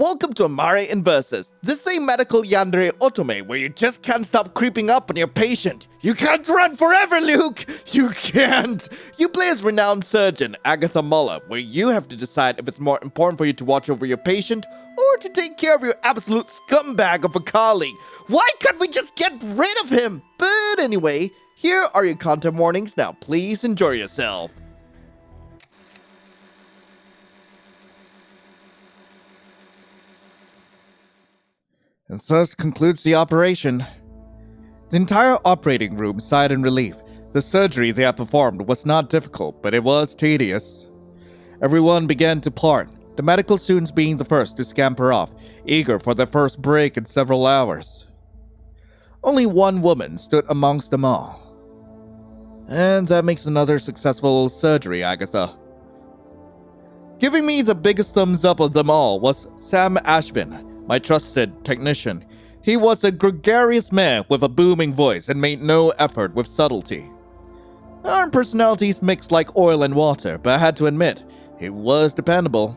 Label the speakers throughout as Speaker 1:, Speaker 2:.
Speaker 1: Welcome to Amare Inversus. This is a medical yandere otome where you just can't stop creeping up on your patient. You can't run forever, Luke! You can't! You play as renowned surgeon Agatha Muller, where you have to decide if it's more important for you to watch over your patient or to take care of your absolute scumbag of a colleague. Why can't we just get rid of him? But anyway, here are your content warnings. Now please enjoy yourself. And thus concludes the operation. The entire operating room sighed in relief. The surgery they had performed was not difficult, but it was tedious. Everyone began to part, the medical students being the first to scamper off, eager for their first break in several hours. Only one woman stood amongst them all. And that makes another successful surgery, Agatha. Giving me the biggest thumbs up of them all was Sam Ashvin, my trusted technician. He was a gregarious man with a booming voice and made no effort with subtlety. Our personalities mixed like oil and water, but I had to admit, he was dependable.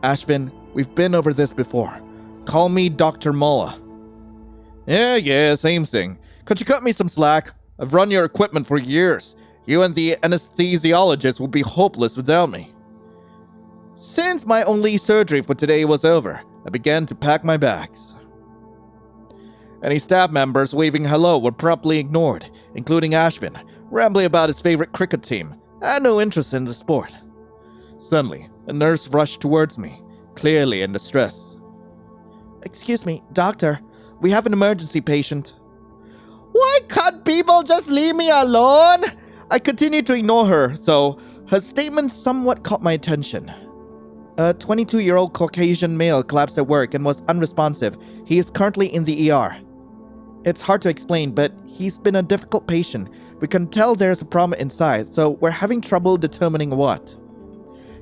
Speaker 1: Ashvin, we've been over this before. Call me Dr. Muller. Yeah, same thing. Could you cut me some slack? I've run your equipment for years. You and the anesthesiologist will be hopeless without me. Since my only surgery for today was over, I began to pack my bags. Any staff members waving hello were promptly ignored, including Ashvin, rambling about his favorite cricket team. I had no interest in the sport. Suddenly, a nurse rushed towards me, clearly in distress. Excuse me, doctor, we have an emergency patient. Why can't people just leave me alone? I continued to ignore her, though her statement somewhat caught my attention. A 22-year-old Caucasian male collapsed at work and was unresponsive. He is currently in the ER. It's hard to explain, but he's been a difficult patient. We can tell there's a problem inside, so we're having trouble determining what.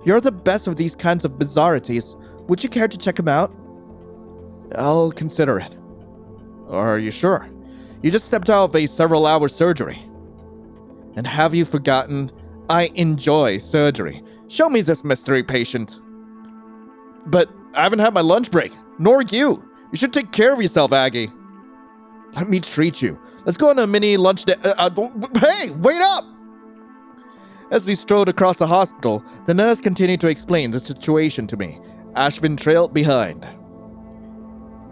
Speaker 1: You're the best of these kinds of bizarrities. Would you care to check him out? I'll consider it. Are you sure? You just stepped out of a several-hour surgery. And have you forgotten? I enjoy surgery. Show me this mystery patient. But I haven't had my lunch break, nor you. You should take care of yourself, Aggie. Let me treat you. Let's go on a mini lunch hey, wait up! As we strode across the hospital, the nurse continued to explain the situation to me. Ashvin trailed behind.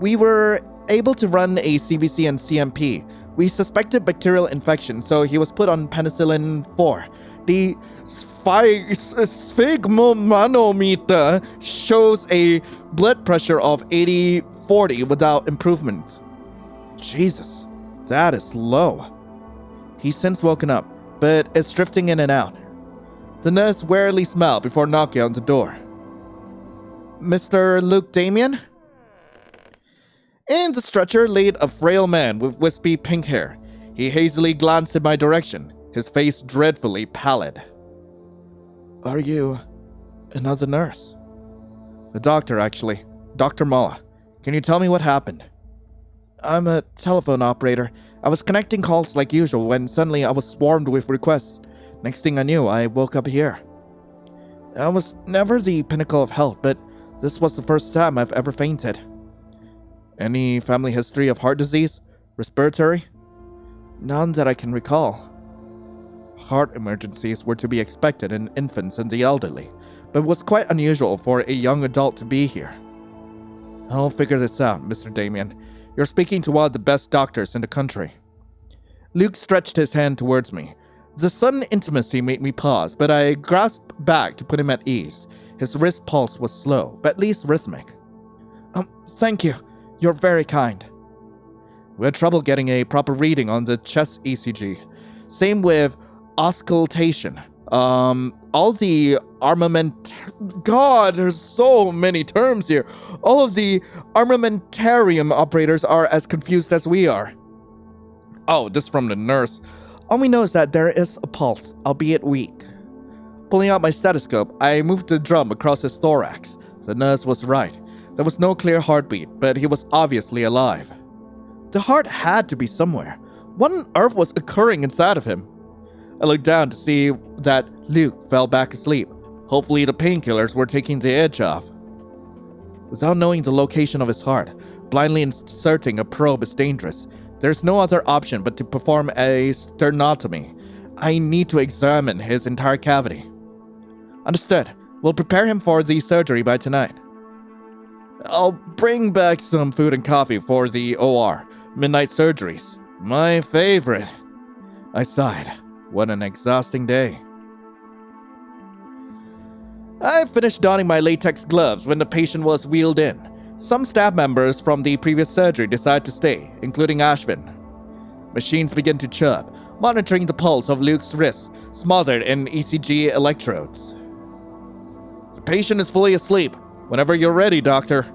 Speaker 1: We were able to run a CBC and CMP. We suspected bacterial infection, so he was put on penicillin 4. The sphygmomanometer shows a blood pressure of 80/40 without improvement. Jesus, that is low. He's since woken up, but is drifting in and out. The nurse warily smiled before knocking on the door. Mr. Luke Damien? In the stretcher laid a frail man with wispy pink hair. He hazily glanced in my direction, his face dreadfully pallid. Are you another nurse? The doctor, actually. Dr. Muller. Can you tell me what happened? I'm a telephone operator. I was connecting calls like usual when suddenly I was swarmed with requests. Next thing I knew, I woke up here. I was never the pinnacle of health, but this was the first time I've ever fainted. Any family history of heart disease? Respiratory? None that I can recall. Heart emergencies were to be expected in infants and the elderly, but it was quite unusual for a young adult to be here. I'll figure this out, Mr. Damien. You're speaking to one of the best doctors in the country. Luke stretched his hand towards me. The sudden intimacy made me pause, but I grasped back to put him at ease. His wrist pulse was slow, but at least rhythmic. Thank you. You're very kind. We had trouble getting a proper reading on the chest ECG. Same with auscultation. All the God, there's so many terms here. All of the armamentarium operators are as confused as we are. Oh, this from the nurse. All we know is that there is a pulse, albeit weak. Pulling out my stethoscope, I moved the drum across his thorax. The nurse was right. There was no clear heartbeat, but he was obviously alive. The heart had to be somewhere. What on earth was occurring inside of him? I looked down to see that Luke fell back asleep. Hopefully the painkillers were taking the edge off. Without knowing the location of his heart, blindly inserting a probe is dangerous. There's no other option but to perform a sternotomy. I need to examine his entire cavity. Understood. We'll prepare him for the surgery by tonight. I'll bring back some food and coffee for the OR. Midnight surgeries. My favorite. I sighed. What an exhausting day. I finished donning my latex gloves when the patient was wheeled in. Some staff members from the previous surgery decided to stay, including Ashvin. Machines began to chirp, monitoring the pulse of Luke's wrist, smothered in ECG electrodes. The patient is fully asleep. Whenever you're ready, doctor.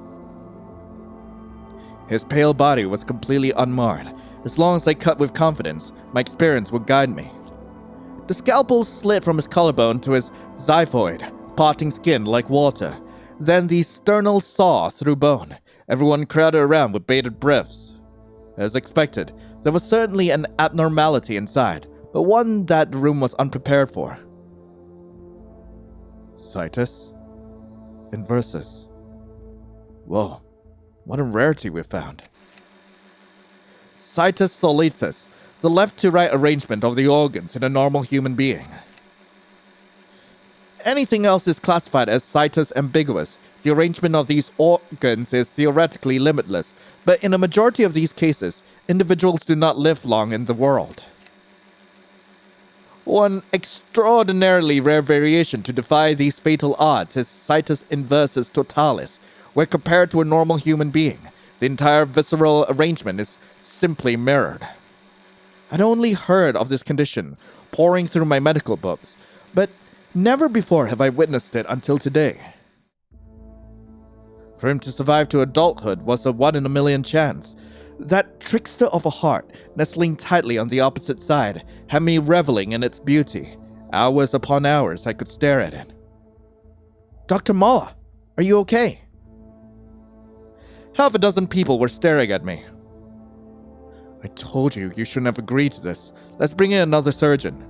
Speaker 1: His pale body was completely unmarred. As long as I cut with confidence, my experience would guide me. The scalpel slid from his collarbone to his xiphoid, parting skin like water. Then the sternal saw through bone. Everyone crowded around with bated breaths. As expected, there was certainly an abnormality inside, but one that the room was unprepared for. Situs Inversus. Whoa, what a rarity we found. Situs solitus, the left-to-right arrangement of the organs in a normal human being. Anything else is classified as situs ambiguous. The arrangement of these organs is theoretically limitless, but in a majority of these cases, individuals do not live long in the world. One extraordinarily rare variation to defy these fatal odds is situs inversus totalis, where compared to a normal human being, the entire visceral arrangement is simply mirrored. I'd only heard of this condition poring through my medical books, but never before have I witnessed it until today. For him to survive to adulthood was a 1 in a million chance. That trickster of a heart, nestling tightly on the opposite side, had me reveling in its beauty. Hours upon hours I could stare at it. Dr. Mala, are you okay? Half a dozen people were staring at me. I told you shouldn't have agreed to this. Let's bring in another surgeon.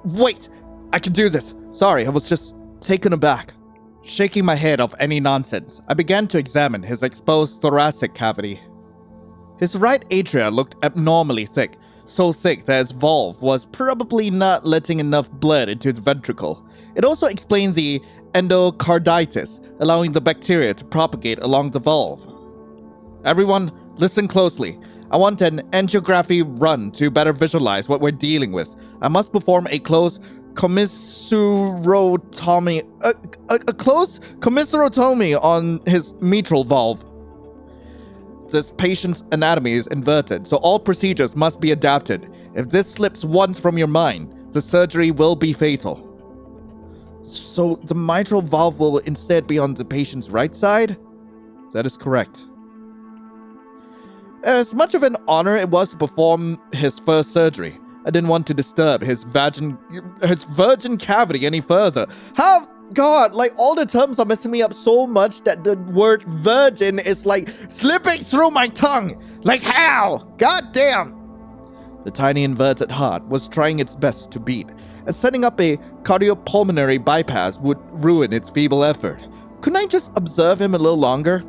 Speaker 1: Wait! I can do this! Sorry, I was just taken aback. Shaking my head off any nonsense, I began to examine his exposed thoracic cavity. His right atria looked abnormally thick, so thick that its valve was probably not letting enough blood into the ventricle. It also explained the endocarditis, allowing the bacteria to propagate along the valve. Everyone, listen closely. I want an angiography run to better visualize what we're dealing with. I must perform a close commissurotomy on his mitral valve. This patient's anatomy is inverted, so all procedures must be adapted. If this slips once from your mind, the surgery will be fatal. So the mitral valve will instead be on the patient's right side? That is correct. As much of an honor it was to perform his first surgery, I didn't want to disturb his virgin cavity any further. God, like all the terms are messing me up so much that the word virgin is like slipping through my tongue. Like how? God damn. The tiny inverted heart was trying its best to beat, and setting up a cardiopulmonary bypass would ruin its feeble effort. Couldn't I just observe him a little longer?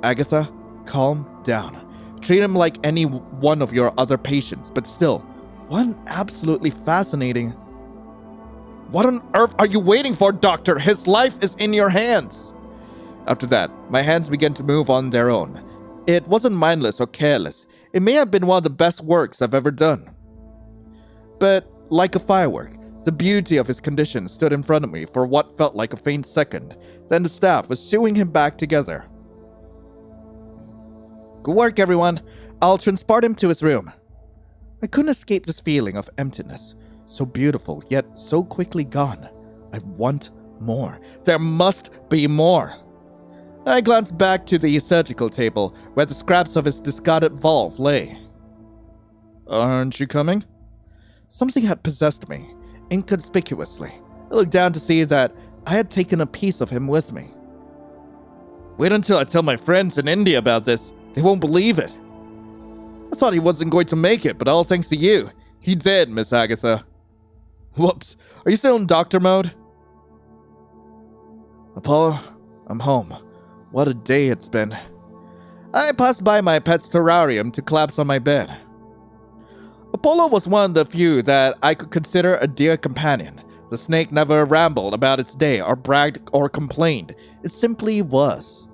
Speaker 1: Agatha, calm down. Treat him like any one of your other patients, but still, one absolutely fascinating. What on earth are you waiting for, doctor? His life is in your hands. After that, my hands began to move on their own. It wasn't mindless or careless. It may have been one of the best works I've ever done. But like a firework, the beauty of his condition stood in front of me for what felt like a faint second. Then the staff was sewing him back together. Good work, everyone. I'll transport him to his room. I couldn't escape this feeling of emptiness. So beautiful, yet so quickly gone. I want more. There must be more. I glanced back to the surgical table, where the scraps of his discarded valve lay. Aren't you coming? Something had possessed me, inconspicuously. I looked down to see that I had taken a piece of him with me. Wait until I tell my friends in India about this. They won't believe it. I thought he wasn't going to make it, but all thanks to you. He did, Miss Agatha. Whoops, are you still in doctor mode? Apollo, I'm home. What a day it's been. I passed by my pet's terrarium to collapse on my bed. Apollo was one of the few that I could consider a dear companion. The snake never rambled about its day or bragged or complained. It simply was.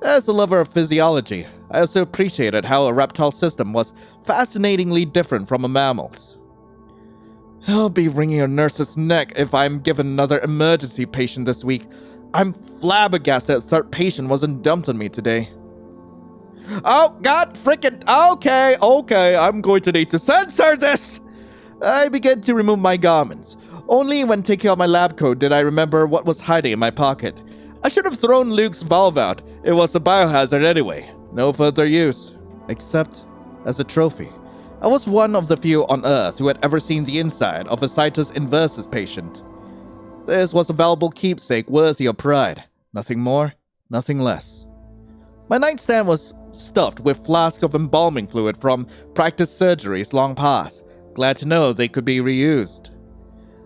Speaker 1: As a lover of physiology, I also appreciated how a reptile system was fascinatingly different from a mammal's. I'll be wringing a nurse's neck if I'm given another emergency patient this week. I'm flabbergasted that third patient wasn't dumped on me today. Oh, God frickin'. Okay, I'm going to need to censor this. I began to remove my garments. Only when taking out my lab coat did I remember what was hiding in my pocket. I should have thrown Luke's valve out. It was a biohazard anyway. No further use. Except as a trophy. I was one of the few on Earth who had ever seen the inside of a Amare Inversus patient. This was a valuable keepsake worthy of pride. Nothing more, nothing less. My nightstand was stuffed with flasks of embalming fluid from practice surgeries long past. Glad to know they could be reused.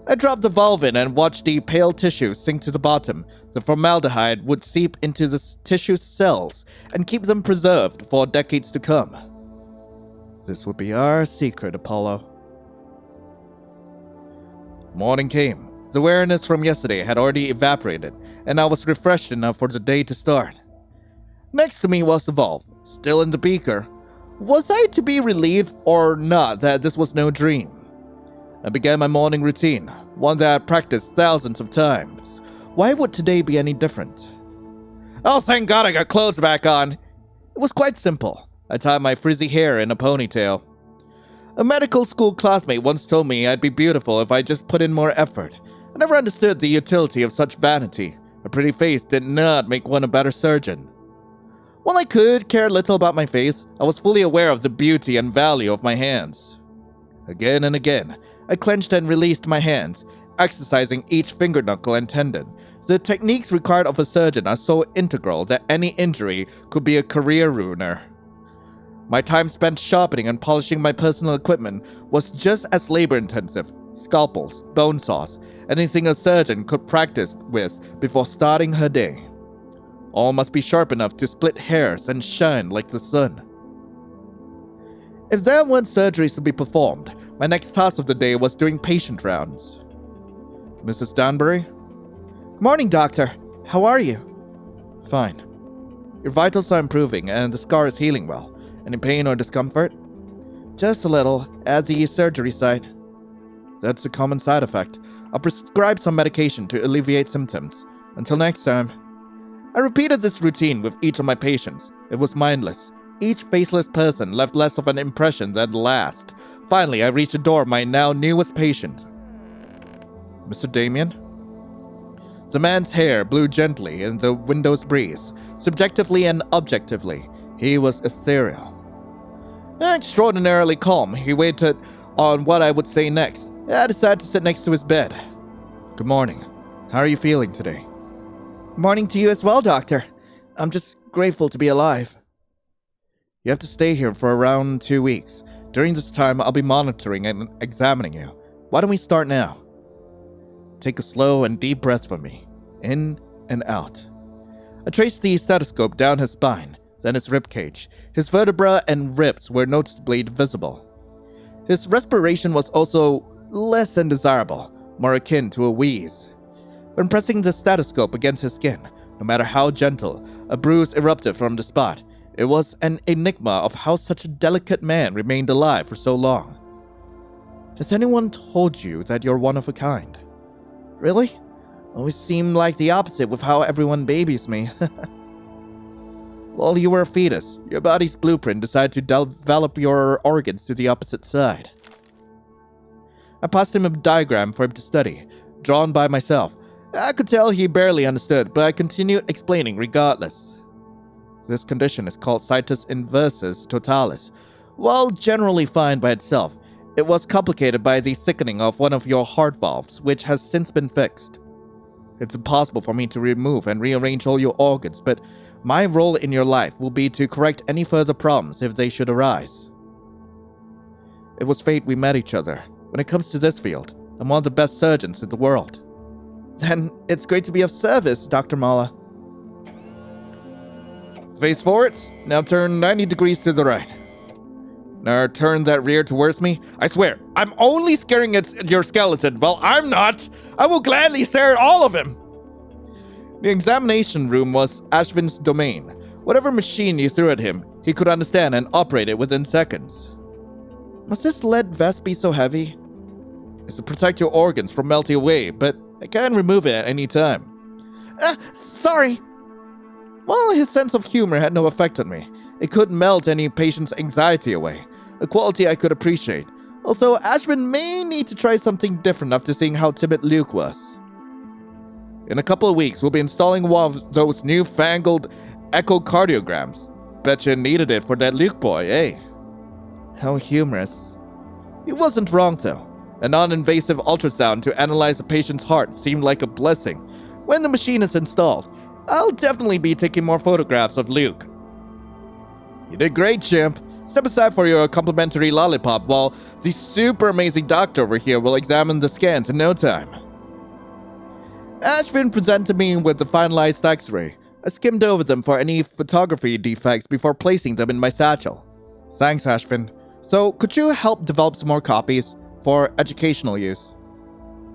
Speaker 1: I dropped the valve in and watched the pale tissue sink to the bottom. The formaldehyde would seep into the tissue cells and keep them preserved for decades to come. This would be our secret, Apollo. Morning came. The weariness from yesterday had already evaporated, and I was refreshed enough for the day to start. Next to me was the valve, still in the beaker. Was I to be relieved or not that this was no dream? I began my morning routine, one that I practiced thousands of times. Why would today be any different? Oh, thank God I got clothes back on. It was quite simple. I tied my frizzy hair in a ponytail. A medical school classmate once told me I'd be beautiful if I just put in more effort. I never understood the utility of such vanity. A pretty face did not make one a better surgeon. While I could care little about my face, I was fully aware of the beauty and value of my hands. Again and again, I clenched and released my hands, exercising each finger knuckle and tendon. The techniques required of a surgeon are so integral that any injury could be a career ruiner. My time spent sharpening and polishing my personal equipment was just as labor-intensive. Scalpels, bone saws, anything a surgeon could practice with before starting her day. All must be sharp enough to split hairs and shine like the sun. If there weren't surgeries to be performed, my next task of the day was doing patient rounds. Mrs. Danbury? Good morning, doctor. How are you? Fine. Your vitals are improving and the scar is healing well. Any pain or discomfort? Just a little at the surgery site. That's a common side effect. I'll prescribe some medication to alleviate symptoms. Until next time. I repeated this routine with each of my patients. It was mindless. Each faceless person left less of an impression than the last. Finally, I reached the door of my now newest patient. Mr. Damien? The man's hair blew gently in the window's breeze. Subjectively and objectively, he was ethereal. Extraordinarily calm, he waited on what I would say next. I decided to sit next to his bed. Good morning. How are you feeling today? Morning to you as well, doctor. I'm just grateful to be alive. You have to stay here for around 2 weeks. During this time, I'll be monitoring and examining you. Why don't we start now? Take a slow and deep breath from me. In and out. I traced the stethoscope down his spine, then his ribcage. His vertebrae and ribs were noticeably visible. His respiration was also less than desirable, more akin to a wheeze. When pressing the stethoscope against his skin, no matter how gentle, a bruise erupted from the spot. It was an enigma of how such a delicate man remained alive for so long. Has anyone told you that you're one of a kind? Really? Always seemed like the opposite with how everyone babies me. While you were a fetus, your body's blueprint decided to develop your organs to the opposite side. I passed him a diagram for him to study, drawn by myself. I could tell he barely understood, but I continued explaining regardless. This condition is called situs inversus totalis. While generally fine by itself, it was complicated by the thickening of one of your heart valves, which has since been fixed. It's impossible for me to remove and rearrange all your organs, but my role in your life will be to correct any further problems if they should arise. It was fate we met each other. When it comes to this field, I'm one of the best surgeons in the world. Then it's great to be of service, Dr. Mala. Face forwards. Now turn 90 degrees to the right. Now turn that rear towards me. I swear, I'm only staring at your skeleton. Well, I'm not. I will gladly stare at all of him. The examination room was Ashvin's domain. Whatever machine you threw at him, he could understand and operate it within seconds. Must this lead vest be so heavy? It's to protect your organs from melting away, but I can remove it at any time. Sorry. While his sense of humor had no effect on me, it could melt any patient's anxiety away, a quality I could appreciate. Although Ashvin may need to try something different after seeing how timid Luke was. In a couple of weeks, we'll be installing one of those newfangled echocardiograms. Betcha needed it for that Luke boy, eh? How humorous. He wasn't wrong, though. A non-invasive ultrasound to analyze a patient's heart seemed like a blessing. When the machine is installed, I'll definitely be taking more photographs of Luke. You did great, champ. Step aside for your complimentary lollipop while the super amazing doctor over here will examine the scans in no time. Ashvin presented me with the finalized X-ray. I skimmed over them for any photography defects before placing them in my satchel. Thanks, Ashvin. So, could you help develop some more copies for educational use?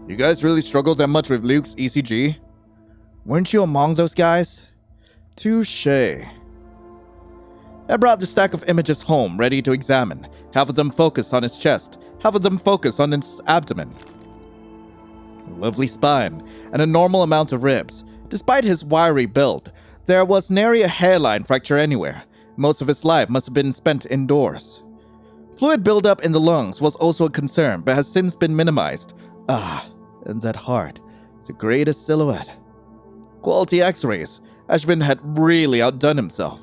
Speaker 1: You guys really struggled that much with Luke's ECG? Weren't you among those guys? Touché. I brought the stack of images home, ready to examine. Half of them focused on his chest, half of them focused on his abdomen. A lovely spine, and a normal amount of ribs. Despite his wiry build, there was nary a hairline fracture anywhere. Most of his life must have been spent indoors. Fluid buildup in the lungs was also a concern, but has since been minimized. And that heart, the greatest silhouette. Quality X-rays. Ashvin had really outdone himself.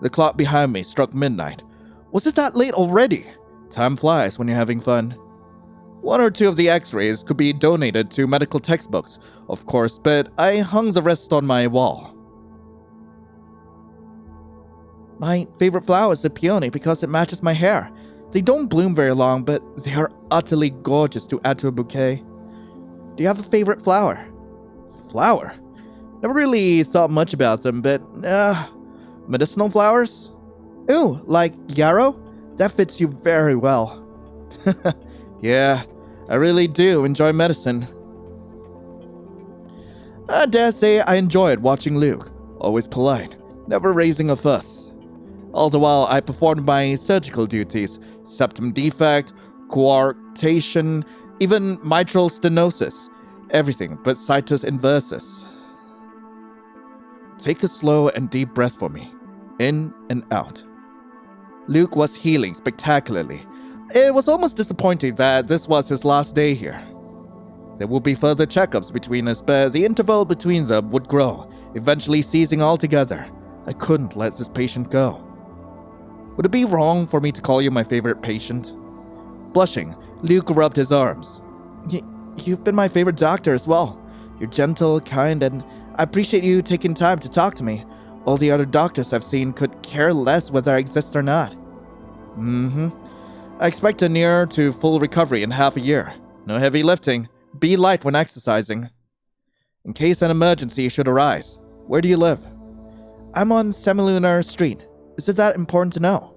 Speaker 1: The clock behind me struck midnight. Was it that late already? Time flies when you're having fun. One or two of the X-rays could be donated to medical textbooks, of course, but I hung the rest on my wall. My favorite flower is the peony because it matches my hair. They don't bloom very long, but they are utterly gorgeous to add to a bouquet. Do you have a favorite flower? Flower? Never really thought much about them, but, medicinal flowers? Ooh, like yarrow? That fits you very well. Yeah, I really do enjoy medicine. I dare say I enjoyed watching Luke. Always polite, never raising a fuss. All the while I performed my surgical duties, septum defect, coarctation, even mitral stenosis. Everything but situs inversus. Take a slow and deep breath for me. In and out. Luke was healing spectacularly. It was almost disappointing that this was his last day here. There would be further checkups between us, but the interval between them would grow, eventually ceasing altogether. I couldn't let this patient go. Would it be wrong for me to call you my favorite patient? Blushing, Luke rubbed his arms. You've been my favorite doctor as well. You're gentle, kind, and I appreciate you taking time to talk to me. All the other doctors I've seen could care less whether I exist or not. I expect a near to full recovery in half a year. No heavy lifting. Be light when exercising. In case an emergency should arise, where do you live? I'm on Semilunar Street. Is it that important to know?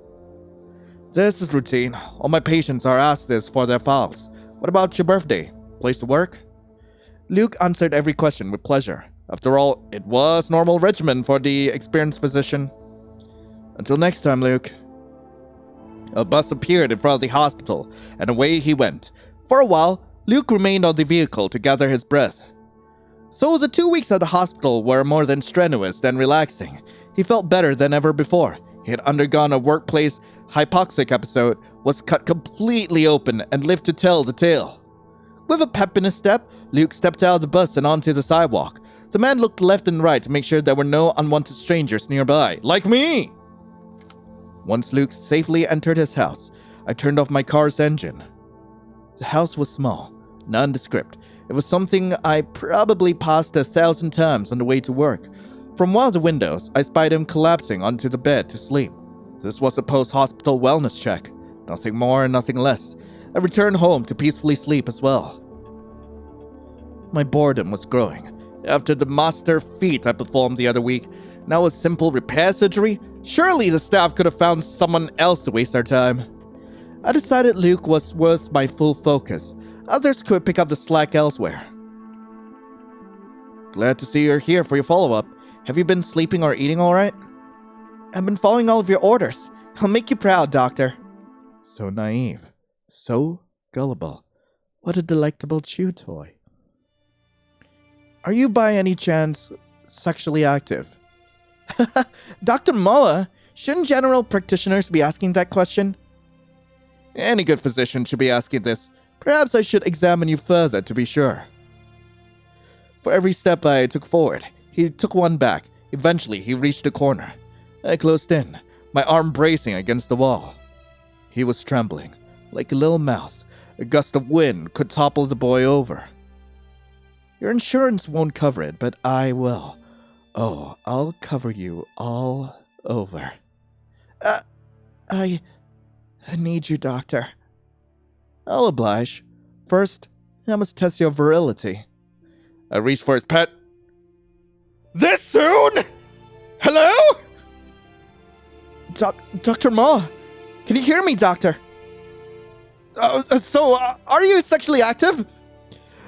Speaker 1: This is routine. All my patients are asked this for their files. What about your birthday? Place to work? Luke answered every question with pleasure. After all, it was normal regimen for the experienced physician. Until next time, Luke. A bus appeared in front of the hospital, and away he went. For a while, Luke remained on the vehicle to gather his breath. So the 2 weeks at the hospital were more than strenuous than relaxing. He felt better than ever before. He had undergone a workplace hypoxic episode, was cut completely open, and lived to tell the tale. With a pep in his step, Luke stepped out of the bus and onto the sidewalk. The man looked left and right to make sure there were no unwanted strangers nearby. Like me! Once Luke safely entered his house, I turned off my car's engine. The house was small, nondescript. It was something I probably passed 1,000 times on the way to work. From one of the windows, I spied him collapsing onto the bed to sleep. This was a post-hospital wellness check. Nothing more and nothing less. I returned home to peacefully sleep as well. My boredom was growing. After the master feat I performed the other week, Now a simple repair surgery? Surely the staff could have found someone else to waste our time. I decided Luke was worth my full focus. Others could pick up the slack elsewhere. Glad to see you're here for your follow-up. Have you been sleeping or eating alright? I've been following all of your orders. I'll make you proud, Doctor. So naive. So gullible. What a delectable chew toy. Are you by any chance sexually active? Dr. Muller, shouldn't general practitioners be asking that question? Any good physician should be asking this. Perhaps I should examine you further to be sure. For every step I took forward, he took one back. Eventually, he reached the corner. I closed in, my arm bracing against the wall. He was trembling, like a little mouse. A gust of wind could topple the boy over. Your insurance won't cover it, but I will. Oh, I'll cover you all over. I need you, Doctor. I'll oblige. First, I must test your virility. I reached for his pet. This soon? Hello? Dr. Ma, can you hear me, Doctor? Are you sexually active?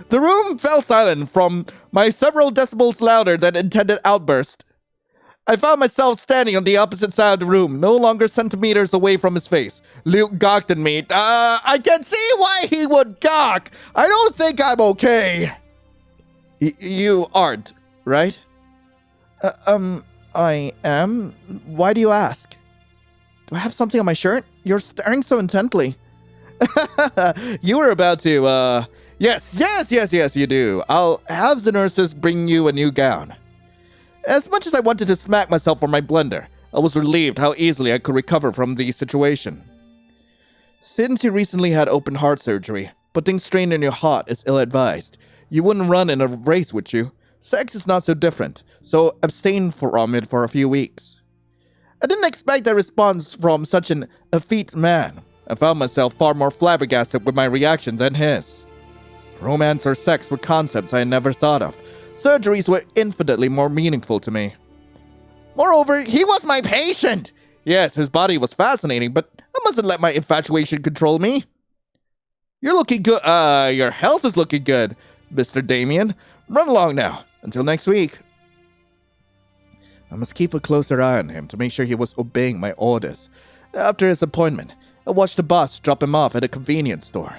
Speaker 1: The room fell silent from my several decibels louder than intended outburst. I found myself standing on the opposite side of the room, no longer centimeters away from his face. Luke gawked at me. I can see why he would gawk. I don't think I'm okay. You aren't, right? I am? Why do you ask? Do I have something on my shirt? You're staring so intently. You were about to, Yes, you do. I'll have the nurses bring you a new gown. As much as I wanted to smack myself for my blunder, I was relieved how easily I could recover from the situation. Since you recently had open heart surgery, putting strain on your heart is ill-advised. You wouldn't run in a race, would you? Sex is not so different, so abstain from it for a few weeks. I didn't expect a response from such an effete man. I found myself far more flabbergasted with my reaction than his. Romance or sex were concepts I had never thought of. Surgeries were infinitely more meaningful to me. Moreover, he was my patient! Yes, his body was fascinating, but I mustn't let my infatuation control me. You're looking good. Your health is looking good, Mr. Damien. Run along now, until next week. I must keep a closer eye on him to make sure he was obeying my orders. After his appointment, I watched the boss drop him off at a convenience store.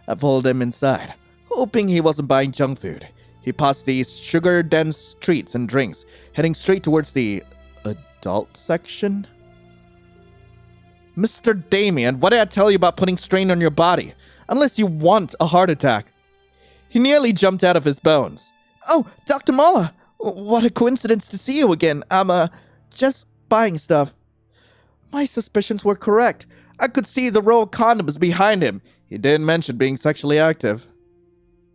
Speaker 1: I followed him inside, hoping he wasn't buying junk food. He passed these sugar-dense treats and drinks, heading straight towards the adult section. Mr. Damien, what did I tell you about putting strain on your body? Unless you want a heart attack. He nearly jumped out of his bones. Oh, Dr. Mala, what a coincidence to see you again. I'm, just buying stuff. My suspicions were correct. I could see the row of condoms behind him. He didn't mention being sexually active.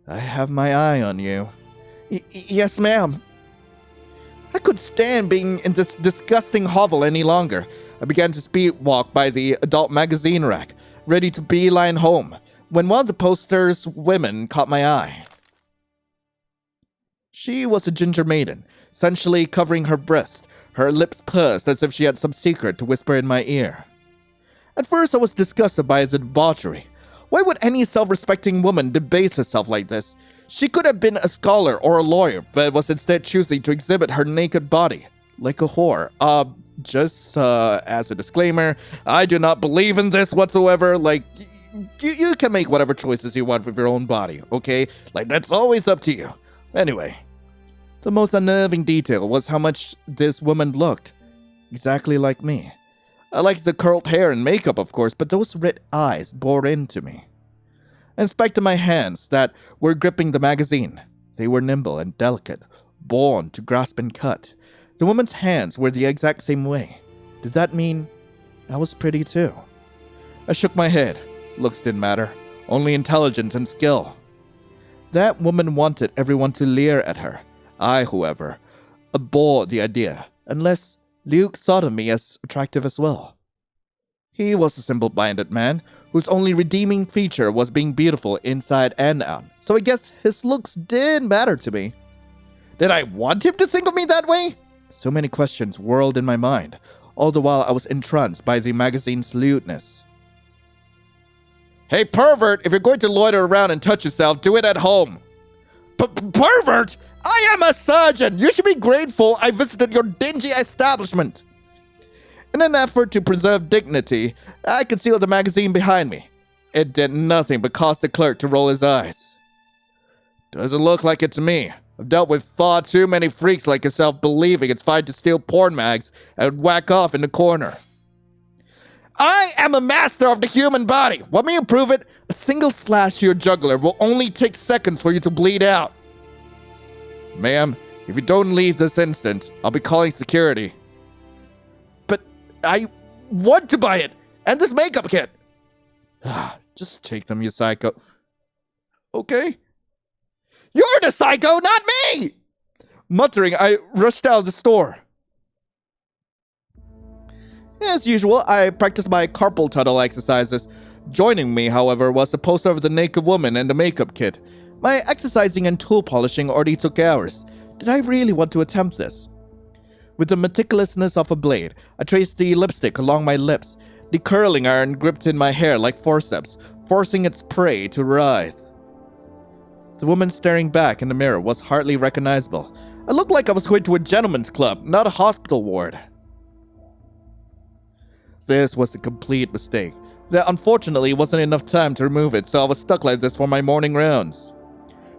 Speaker 1: I have my eye on you. Yes, ma'am. I couldn't stand being in this disgusting hovel any longer. I began to speed walk by the adult magazine rack, ready to beeline home, when one of the poster's women caught my eye. She was a ginger maiden, essentially covering her breast, her lips pursed as if she had some secret to whisper in my ear. At first I was disgusted by the debauchery. Why would any self-respecting woman debase herself like this? She could have been a scholar or a lawyer, but was instead choosing to exhibit her naked body, like a whore. Just as a disclaimer, I do not believe in this whatsoever. Like, you can make whatever choices you want with your own body, okay? Like, that's always up to you. Anyway, the most unnerving detail was how much this woman looked exactly like me. I liked the curled hair and makeup, of course, but those red eyes bored into me. I inspected my hands that were gripping the magazine. They were nimble and delicate, born to grasp and cut. The woman's hands were the exact same way. Did that mean I was pretty too? I shook my head. Looks didn't matter, only intelligence and skill. That woman wanted everyone to leer at her. I, however, abhorred the idea, unless Luke thought of me as attractive as well. He was a simple-minded man whose only redeeming feature was being beautiful inside and out, so I guess his looks did matter to me. Did I want him to think of me that way? So many questions whirled in my mind, all the while I was entranced by the magazine's lewdness. Hey, pervert! If you're going to loiter around and touch yourself, do it at home. Pervert! I am a surgeon! You should be grateful I visited your dingy establishment. In an effort to preserve dignity, I concealed the magazine behind me. It did nothing but cause the clerk to roll his eyes. Doesn't look like it to me. I've dealt with far too many freaks like yourself believing it's fine to steal porn mags and whack off in the corner. I am a master of the human body. Want me to prove it? A single slash to your jugular will only take seconds for you to bleed out. Ma'am, if you don't leave this instant, I'll be calling security. But I want to buy it, and this makeup kit. Just take them, you psycho. Okay. You're the psycho, not me! Muttering, I rushed out of the store. As usual, I practiced my carpal tunnel exercises. Joining me, however, was the poster of the naked woman and the makeup kit. My exercising and tool polishing already took hours. Did I really want to attempt this? With the meticulousness of a blade, I traced the lipstick along my lips. The curling iron gripped in my hair like forceps, forcing its prey to writhe. The woman staring back in the mirror was hardly recognizable. I looked like I was going to a gentleman's club, not a hospital ward. This was a complete mistake. There unfortunately wasn't enough time to remove it, so I was stuck like this for my morning rounds.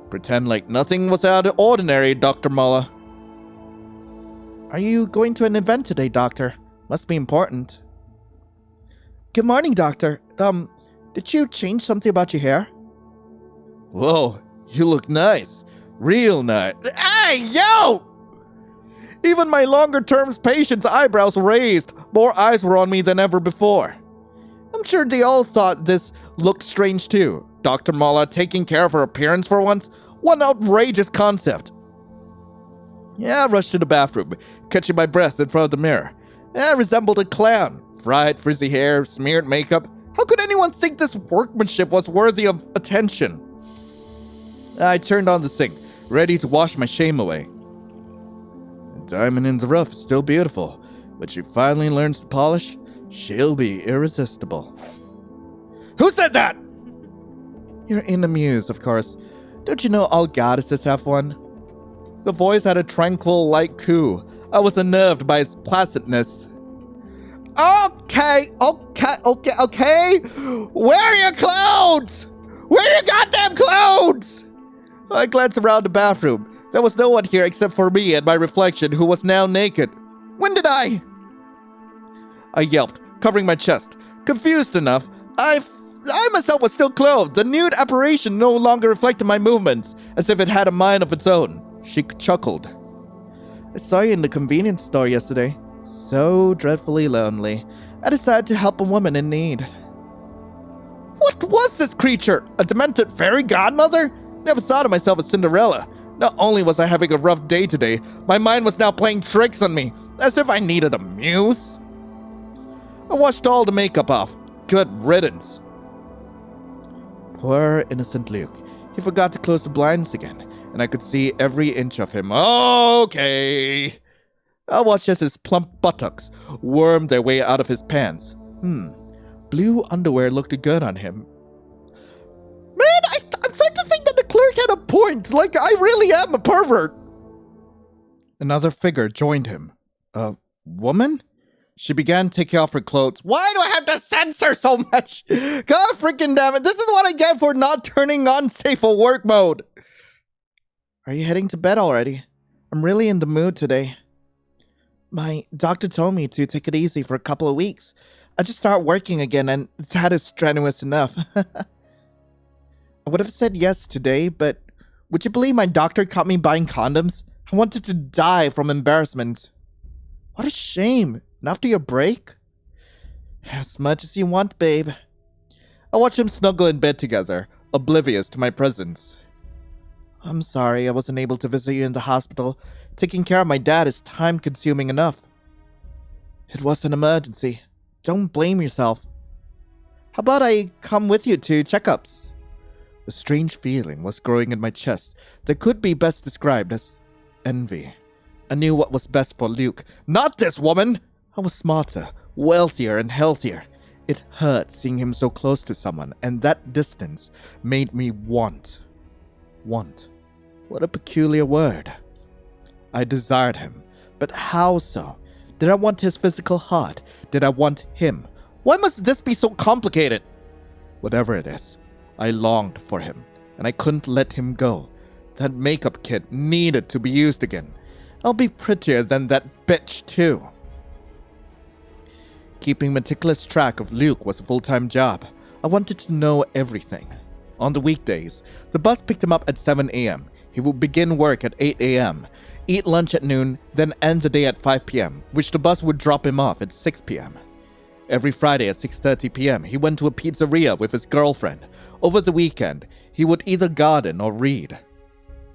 Speaker 1: Pretend like nothing was out of the ordinary, Dr. Muller. Are you going to an event today, Doctor? Must be important. Good morning, Doctor. Did you change something about your hair? Whoa, you look nice. Real nice. Hey, yo! Even my longer-term patient's eyebrows raised. More eyes were on me than ever before. I'm sure they all thought this looked strange too. Dr. Muller taking care of her appearance for once? What an outrageous concept. I rushed to the bathroom, catching my breath in front of the mirror. I resembled a clown. Fried, frizzy hair, smeared makeup. How could anyone think this workmanship was worthy of attention? I turned on the sink, ready to wash my shame away. The diamond in the rough is still beautiful, but she finally learns to polish, she'll be irresistible. Who said that? You're in the muse, of course. Don't you know all goddesses have one? The voice had a tranquil, light coo. I was unnerved by its placidness. Okay. Where are your clothes? Where are your goddamn clothes? I glanced around the bathroom. There was no one here except for me and my reflection, who was now naked. When did I yelped, covering my chest. Confused enough, I myself was still clothed. The nude apparition no longer reflected my movements, as if it had a mind of its own. She chuckled. I saw you in the convenience store yesterday. So dreadfully lonely. I decided to help a woman in need. What was this creature? A demented fairy godmother? Never thought of myself as Cinderella. Not only was I having a rough day today, my mind was now playing tricks on me, as if I needed a muse. I washed all the makeup off. Good riddance. Poor innocent Luke. He forgot to close the blinds again, and I could see every inch of him. Okay. I watched as his plump buttocks wormed their way out of his pants. Blue underwear looked good on him. Man, I'm starting to think that the clerk had a point. Like, I really am a pervert. Another figure joined him. A woman? She began taking off her clothes. Why do I have to censor so much? God freaking damn it. This is what I get for not turning on safe for work mode. Are you heading to bed already? I'm really in the mood today. My doctor told me to take it easy for a couple of weeks. I just start working again, and that is strenuous enough. I would have said yes today, but would you believe my doctor caught me buying condoms? I wanted to die from embarrassment. What a shame. And after your break? As much as you want, babe. I watched them snuggle in bed together, oblivious to my presence. I'm sorry I wasn't able to visit you in the hospital. Taking care of my dad is time-consuming enough. It was an emergency. Don't blame yourself. How about I come with you to checkups? A strange feeling was growing in my chest that could be best described as envy. I knew what was best for Luke. Not this woman! I was smarter, wealthier, and healthier. It hurt seeing him so close to someone, and that distance made me want. Want. What a peculiar word. I desired him, but how so? Did I want his physical heart? Did I want him? Why must this be so complicated? Whatever it is, I longed for him, and I couldn't let him go. That makeup kit needed to be used again. I'll be prettier than that bitch, too. Keeping meticulous track of Luke was a full-time job. I wanted to know everything. On the weekdays, the bus picked him up at 7 a.m. He would begin work at 8 a.m., eat lunch at noon, then end the day at 5 p.m., which the bus would drop him off at 6 p.m. Every Friday at 6:30 p.m., he went to a pizzeria with his girlfriend. Over the weekend, he would either garden or read.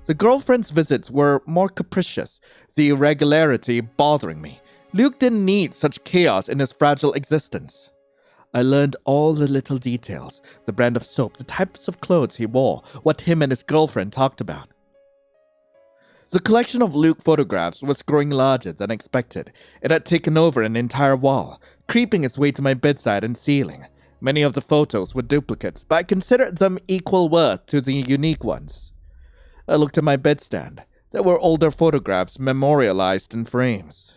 Speaker 1: The girlfriend's visits were more capricious, the irregularity bothering me. Luke didn't need such chaos in his fragile existence. I learned all the little details, the brand of soap, the types of clothes he wore, what him and his girlfriend talked about. The collection of Luke photographs was growing larger than expected. It had taken over an entire wall, creeping its way to my bedside and ceiling. Many of the photos were duplicates, but I considered them equal worth to the unique ones. I looked at my bedstand. There were older photographs memorialized in frames.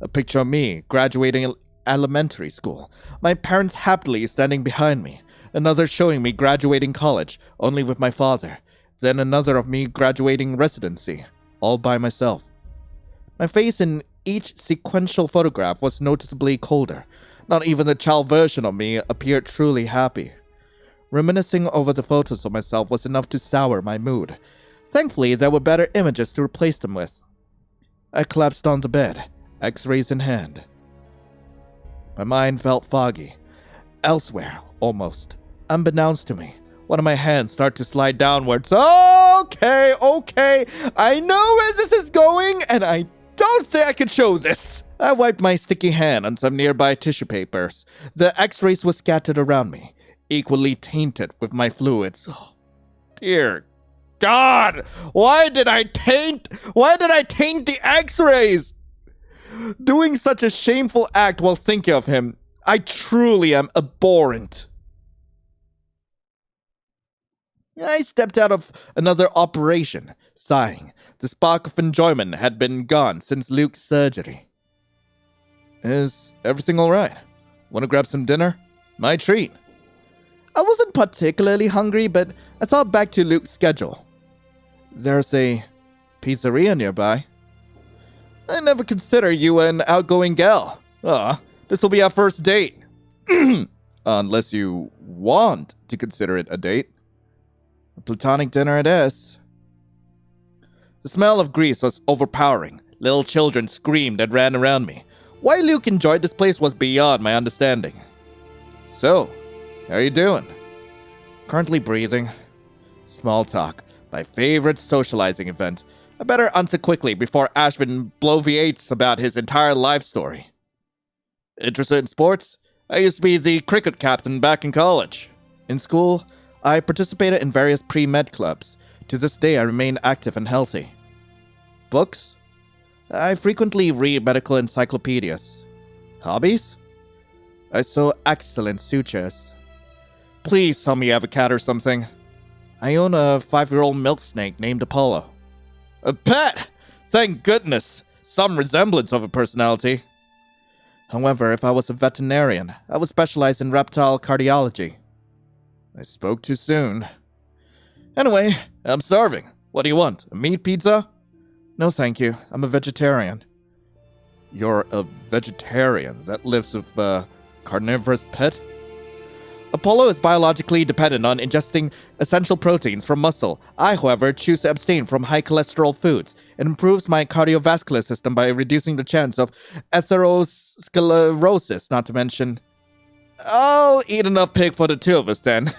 Speaker 1: A picture of me graduating elementary school, my parents happily standing behind me. Another showing me graduating college, only with my father. Then another of me graduating residency, all by myself. My face in each sequential photograph was noticeably colder. Not even the child version of me appeared truly happy. Reminiscing over the photos of myself was enough to sour my mood. Thankfully, there were better images to replace them with. I collapsed on the bed, X-rays in hand. My mind felt foggy. Elsewhere, almost, unbeknownst to me, one of my hands started to slide downwards. Okay, I know where this is going, and I don't think I can show this. I wiped my sticky hand on some nearby tissue papers. The X-rays were scattered around me, equally tainted with my fluids. Oh, dear God, why did I taint the X-rays? Doing such a shameful act while thinking of him, I truly am abhorrent. I stepped out of another operation, sighing. The spark of enjoyment had been gone since Luke's surgery. Is everything all right? Want to grab some dinner? My treat. I wasn't particularly hungry, but I thought back to Luke's schedule. There's a pizzeria nearby. I never consider you an outgoing gal. This'll be our first date. Unless you want to consider it a date. A platonic dinner it is. The smell of grease was overpowering. Little children screamed and ran around me. Why Luke enjoyed this place was beyond my understanding. So, how are you doing? Currently breathing. Small talk, my favorite socializing event. I better answer quickly before Ashvin bloviates about his entire life story. Interested in sports? I used to be the cricket captain back in college. In school, I participated in various pre-med clubs. To this day, I remain active and healthy. Books? I frequently read medical encyclopedias. Hobbies? I sew excellent sutures. Please tell me you have a cat or something. I own a 5-year-old milk snake named Apollo. A pet! Thank goodness! Some resemblance of a personality. However, if I was a veterinarian, I would specialize in reptile cardiology. I spoke too soon. Anyway, I'm starving. What do you want? A meat pizza? No, thank you. I'm a vegetarian. You're a vegetarian that lives with a carnivorous pet? Apollo is biologically dependent on ingesting essential proteins from muscle. I, however, choose to abstain from high cholesterol foods. It improves my cardiovascular system by reducing the chance of atherosclerosis, not to mention... I'll eat enough pig for the two of us then.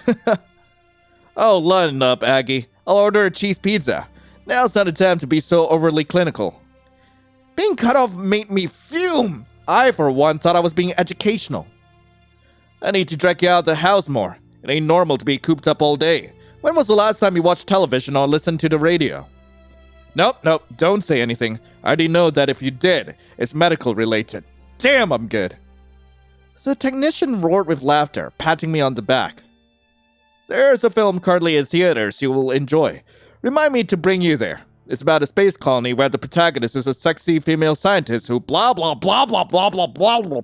Speaker 1: Oh, lighten up, Aggie. I'll order a cheese pizza. Now's not the time to be so overly clinical. Being cut off made me fume. I, for one, thought I was being educational. I need to drag you out of the house more. It ain't normal to be cooped up all day. When was the last time you watched television or listened to the radio? Nope, don't say anything. I already know that if you did, it's medical related. Damn, I'm good. The technician roared with laughter, patting me on the back. There's a film currently in theaters you will enjoy. Remind me to bring you there. It's about a space colony where the protagonist is a sexy female scientist who blah blah blah blah blah blah blah blah.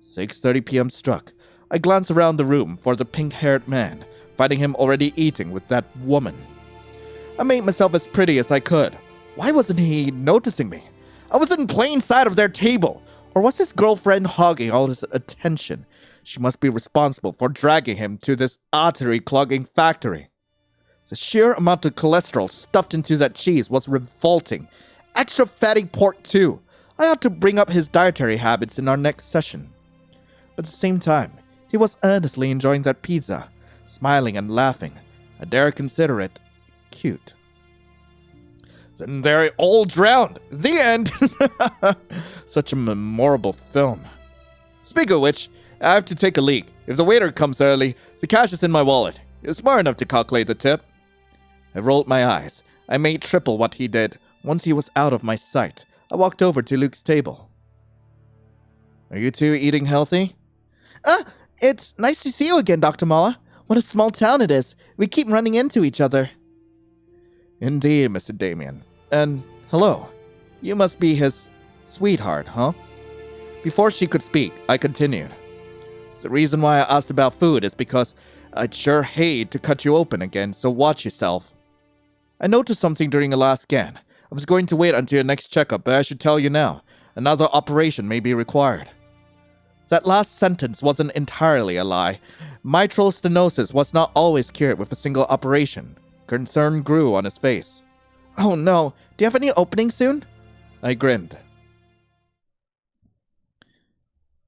Speaker 1: 6:30 p.m. struck. I glanced around the room for the pink-haired man, finding him already eating with that woman. I made myself as pretty as I could. Why wasn't he noticing me? I was in plain sight of their table. Or was his girlfriend hogging all his attention? She must be responsible for dragging him to this artery-clogging factory. The sheer amount of cholesterol stuffed into that cheese was revolting. Extra fatty pork too. I ought to bring up his dietary habits in our next session. But at the same time, he was earnestly enjoying that pizza, smiling and laughing. I dare consider it cute. Then they're all drowned. The end. Such a memorable film. Speaking of which, I have to take a leak. If the waiter comes early, the cash is in my wallet. He was smart enough to calculate the tip. I rolled my eyes. I made triple what he did. Once he was out of my sight, I walked over to Luke's table. Are you two eating healthy? It's nice to see you again, Dr. Mala. What a small town it is. We keep running into each other. Indeed, Mr. Damien. And hello. You must be his sweetheart, huh? Before she could speak, I continued. The reason why I asked about food is because I'd sure hate to cut you open again, so watch yourself. I noticed something during the last scan. I was going to wait until your next checkup, but I should tell you now. Another operation may be required. That last sentence wasn't entirely a lie. Mitral stenosis was not always cured with a single operation. Concern grew on his face. Oh no, do you have any openings soon? I grinned.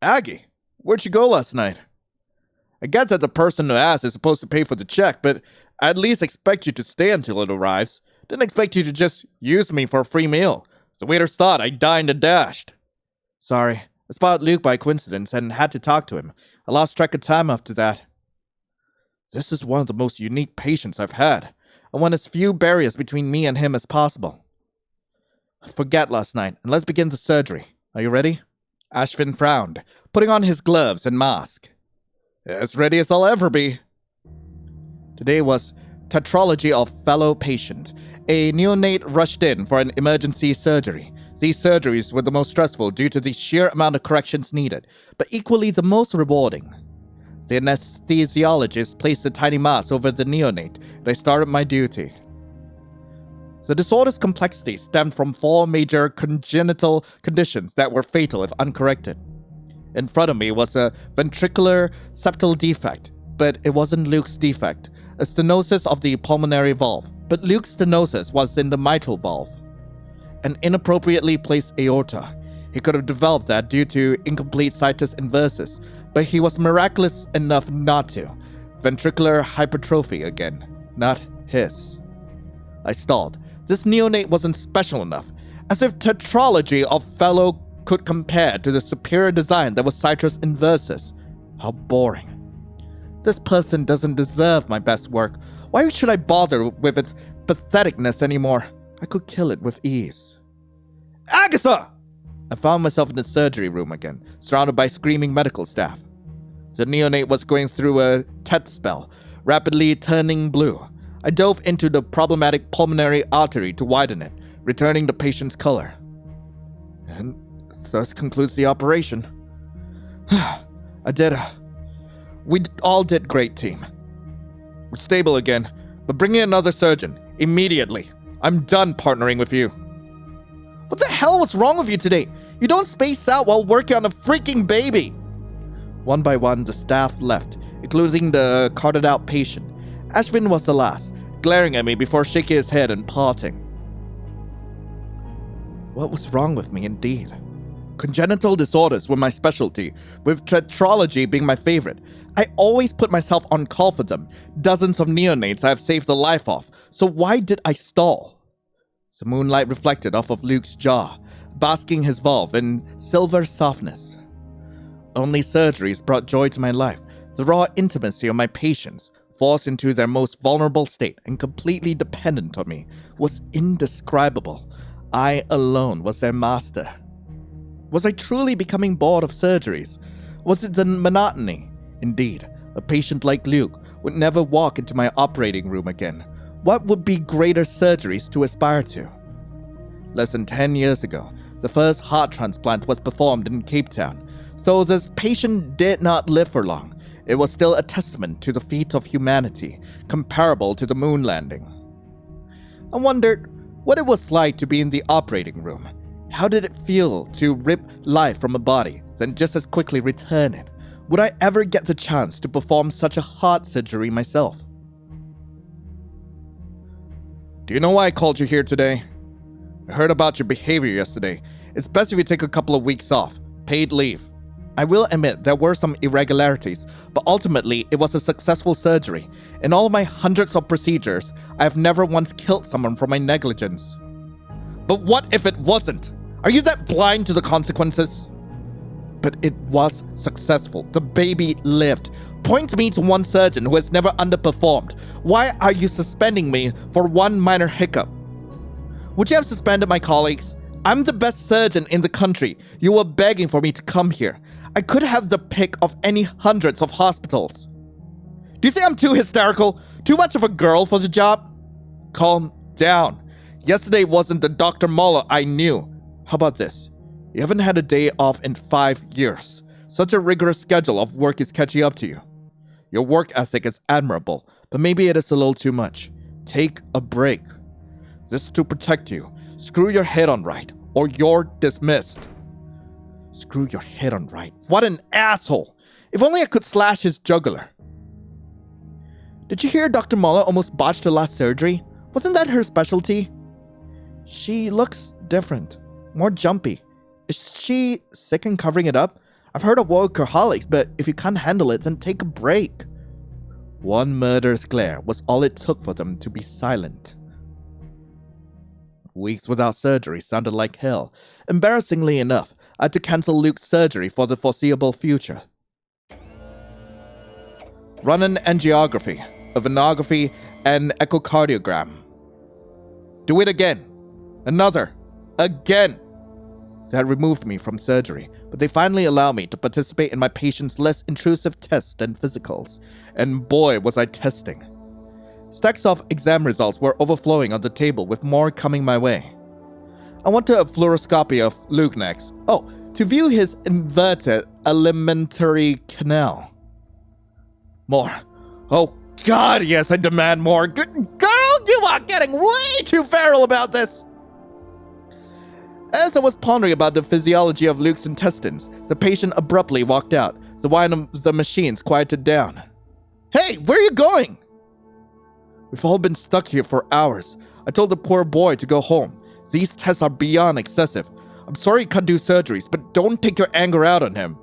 Speaker 1: Aggie, where'd you go last night? I get that the person who asked is supposed to pay for the check, but I at least expect you to stay until it arrives. Didn't expect you to just use me for a free meal. The waiters thought I dined and dashed. Sorry, I spotted Luke by coincidence and had to talk to him. I lost track of time after that. This is one of the most unique patients I've had. I want as few barriers between me and him as possible. Forget last night, and let's begin the surgery. Are you ready? Ashvin frowned, putting on his gloves and mask. As ready as I'll ever be. Today was tetralogy of fellow patient. A neonate rushed in for an emergency surgery. These surgeries were the most stressful due to the sheer amount of corrections needed, but equally the most rewarding. The anesthesiologist placed a tiny mask over the neonate, and I started my duty. The disorder's complexity stemmed from 4 major congenital conditions that were fatal if uncorrected. In front of me was a ventricular septal defect, but it wasn't Luke's defect, a stenosis of the pulmonary valve, but Luke's stenosis was in the mitral valve. An inappropriately placed aorta. He could have developed that due to incomplete situs inversus, but he was miraculous enough not to. Ventricular hypertrophy again, not his. I stalled. This neonate wasn't special enough, as if tetralogy of fellow could compare to the superior design that was situs inversus. How boring. This person doesn't deserve my best work. Why should I bother with its patheticness anymore? I could kill it with ease. Agatha! I found myself in the surgery room again, surrounded by screaming medical staff. The neonate was going through a TET spell, rapidly turning blue. I dove into the problematic pulmonary artery to widen it, returning the patient's color. And thus concludes the operation. We all did great, team. We're stable again, but bring in another surgeon, immediately. I'm done partnering with you. What the hell was wrong with you today? You don't space out while working on a freaking baby. One by one, the staff left, including the carted out patient. Ashvin was the last, glaring at me before shaking his head and parting. What was wrong with me, indeed? Congenital disorders were my specialty, with tetralogy being my favorite. I always put myself on call for them. Dozens of neonates I have saved the life of, so why did I stall? The moonlight reflected off of Luke's jaw, basking his valve in silver softness. Only surgeries brought joy to my life, the raw intimacy of my patients, forced into their most vulnerable state and completely dependent on me, was indescribable. I alone was their master. Was I truly becoming bored of surgeries? Was it the monotony? Indeed, a patient like Luke would never walk into my operating room again. What would be greater surgeries to aspire to? Less than 10 years ago, the first heart transplant was performed in Cape Town. Though this patient did not live for long, it was still a testament to the feat of humanity, comparable to the moon landing. I wondered what it was like to be in the operating room. How did it feel to rip life from a body, then just as quickly return it? Would I ever get the chance to perform such a heart surgery myself? Do you know why I called you here today? I heard about your behavior yesterday. It's best if you take a couple of weeks off, paid leave. I will admit there were some irregularities, but ultimately it was a successful surgery. In all of my hundreds of procedures, I have never once killed someone for my negligence. But what if it wasn't? Are you that blind to the consequences? But it was successful. The baby lived. Point me to one surgeon who has never underperformed. Why are you suspending me for one minor hiccup? Would you have suspended my colleagues? I'm the best surgeon in the country. You were begging for me to come here. I could have the pick of any hundreds of hospitals. Do you think I'm too hysterical? Too much of a girl for the job? Calm down. Yesterday wasn't the Dr. Muller I knew. How about this? You haven't had a day off in 5 years. Such a rigorous schedule of work is catching up to you. Your work ethic is admirable, but maybe it is a little too much. Take a break. This is to protect you. Screw your head on right, or you're dismissed. Screw your head on right. What an asshole! If only I could slash his jugular. Did you hear Dr. Muller almost botched her last surgery? Wasn't that her specialty? She looks different, more jumpy. Is she sick and covering it up? I've heard of workaholics, but if you can't handle it, then take a break. One murderous glare was all it took for them to be silent. Weeks without surgery sounded like hell. Embarrassingly enough, I had to cancel Luke's surgery for the foreseeable future. Run an angiography, a venography, and echocardiogram. Do it again. Another. Again. They had removed me from surgery, but they finally allowed me to participate in my patient's less intrusive tests than physicals. And boy, was I testing. Stacks of exam results were overflowing on the table, with more coming my way. I wanted a fluoroscopy of Luke next. Oh, to view his inverted alimentary canal. More. Oh God, yes, I demand more. Girl, you are getting way too feral about this. As I was pondering about the physiology of Luke's intestines, the patient abruptly walked out. The whine of the machines quieted down. Hey, where are you going? We've all been stuck here for hours. I told the poor boy to go home. These tests are beyond excessive. I'm sorry he can't do surgeries, but don't take your anger out on him.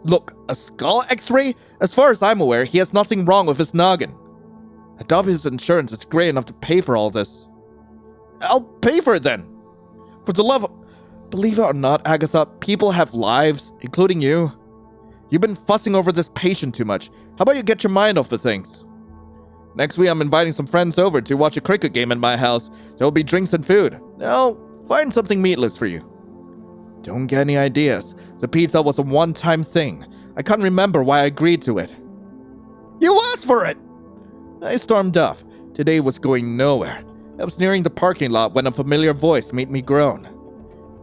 Speaker 1: Look, a skull x-ray? As far as I'm aware, he has nothing wrong with his noggin. I doubt his insurance is great enough to pay for all this. I'll pay for it then. For the love of... Believe it or not, Agatha, people have lives, including you. You've been fussing over this patient too much. How about you get your mind off of things? Next week, I'm inviting some friends over to watch a cricket game at my house. There will be drinks and food. Now, find something meatless for you. Don't get any ideas. The pizza was a one-time thing. I can't remember why I agreed to it. You asked for it! I stormed off. Today was going nowhere. I was nearing the parking lot when a familiar voice made me groan.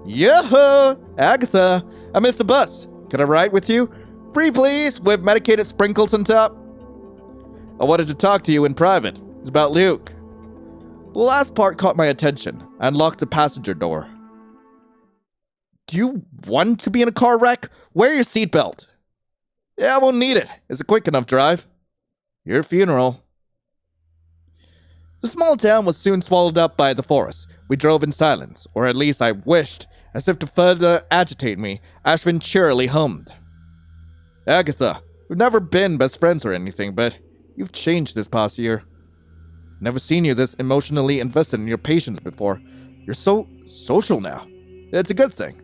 Speaker 1: Yoo-hoo! Agatha! I missed the bus. Can I ride with you? Free, please, with medicated sprinkles on top. I wanted to talk to you in private. It's about Luke. The last part caught my attention. I unlocked the passenger door. Do you want to be in a car wreck? Wear your seatbelt. Yeah, I won't need it. It's a quick enough drive. Your funeral. The small town was soon swallowed up by the forest. We drove in silence, or at least I wished. As if to further agitate me, Ashvin cheerily hummed. Agatha, we've never been best friends or anything, but you've changed this past year. Never seen you this emotionally invested in your patients before. You're so social now. It's a good thing.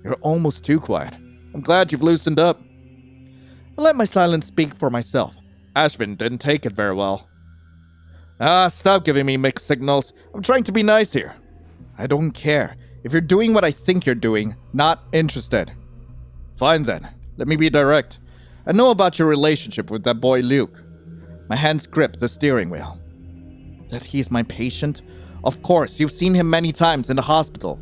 Speaker 1: You're almost too quiet. I'm glad you've loosened up. I let my silence speak for myself. Ashvin didn't take it very well. Stop giving me mixed signals. I'm trying to be nice here. I don't care. If you're doing what I think you're doing, not interested. Fine then. Let me be direct. I know about your relationship with that boy Luke. My hands grip the steering wheel. That he's my patient? Of course, you've seen him many times in the hospital.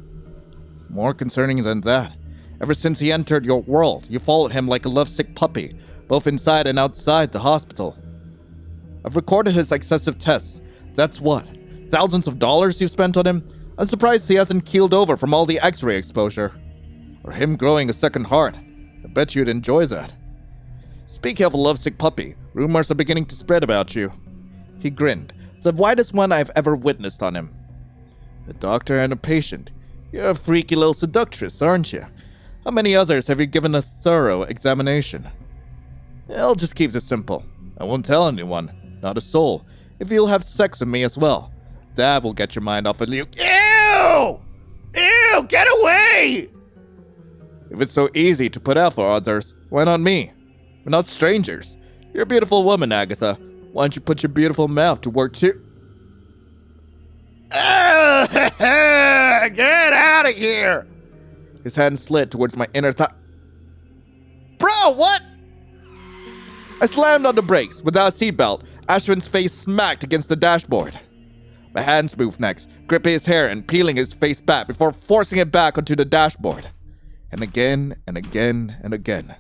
Speaker 1: More concerning than that. Ever since he entered your world, you followed him like a lovesick puppy, both inside and outside the hospital. I've recorded his excessive tests. That's what? Thousands of dollars you've spent on him? I'm surprised he hasn't keeled over from all the X-ray exposure. Or him growing a second heart. I bet you'd enjoy that. Speaking of a lovesick puppy, rumors are beginning to spread about you. He grinned, the widest one I've ever witnessed on him. A doctor and a patient. You're a freaky little seductress, aren't you? How many others have you given a thorough examination? I'll just keep this simple. I won't tell anyone, not a soul, if you'll have sex with me as well. That will get your mind off of Luke. Ew! Ew, get away! If it's so easy to put out for others, why not me? We're not strangers. You're a beautiful woman, Agatha. Why don't you put your beautiful mouth to work too? Get out of here! His hand slid towards my inner thigh. Bro, what? I slammed on the brakes. Without a seatbelt, Ashwin's face smacked against the dashboard. My hands moved next, gripping his hair and peeling his face back before forcing it back onto the dashboard. And again, and again, and again.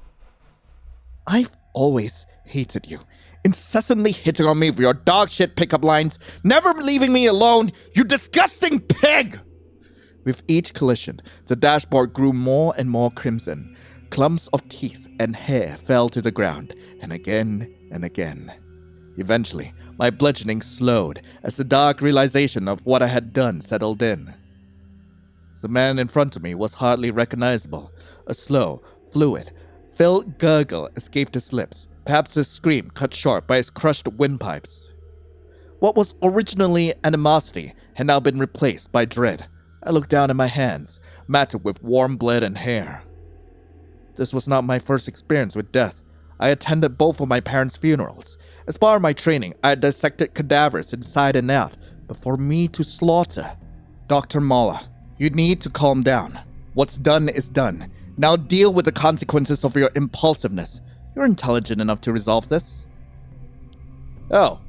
Speaker 1: I've always hated you. Incessantly hitting on me with your dog shit pickup lines, never leaving me alone, you disgusting pig! With each collision, the dashboard grew more and more crimson. Clumps of teeth and hair fell to the ground, and again and again. Eventually, my bludgeoning slowed as the dark realization of what I had done settled in. The man in front of me was hardly recognizable. A slow, fluid, filled gurgle escaped his lips, perhaps his scream cut short by his crushed windpipes. What was originally animosity had now been replaced by dread. I looked down at my hands, matted with warm blood and hair. This was not my first experience with death. I attended both of my parents' funerals. As part of my training, I had dissected cadavers inside and out, but for me to slaughter. Dr. Mala, you need to calm down. What's done is done. Now deal with the consequences of your impulsiveness. You're intelligent enough to resolve this. Oh.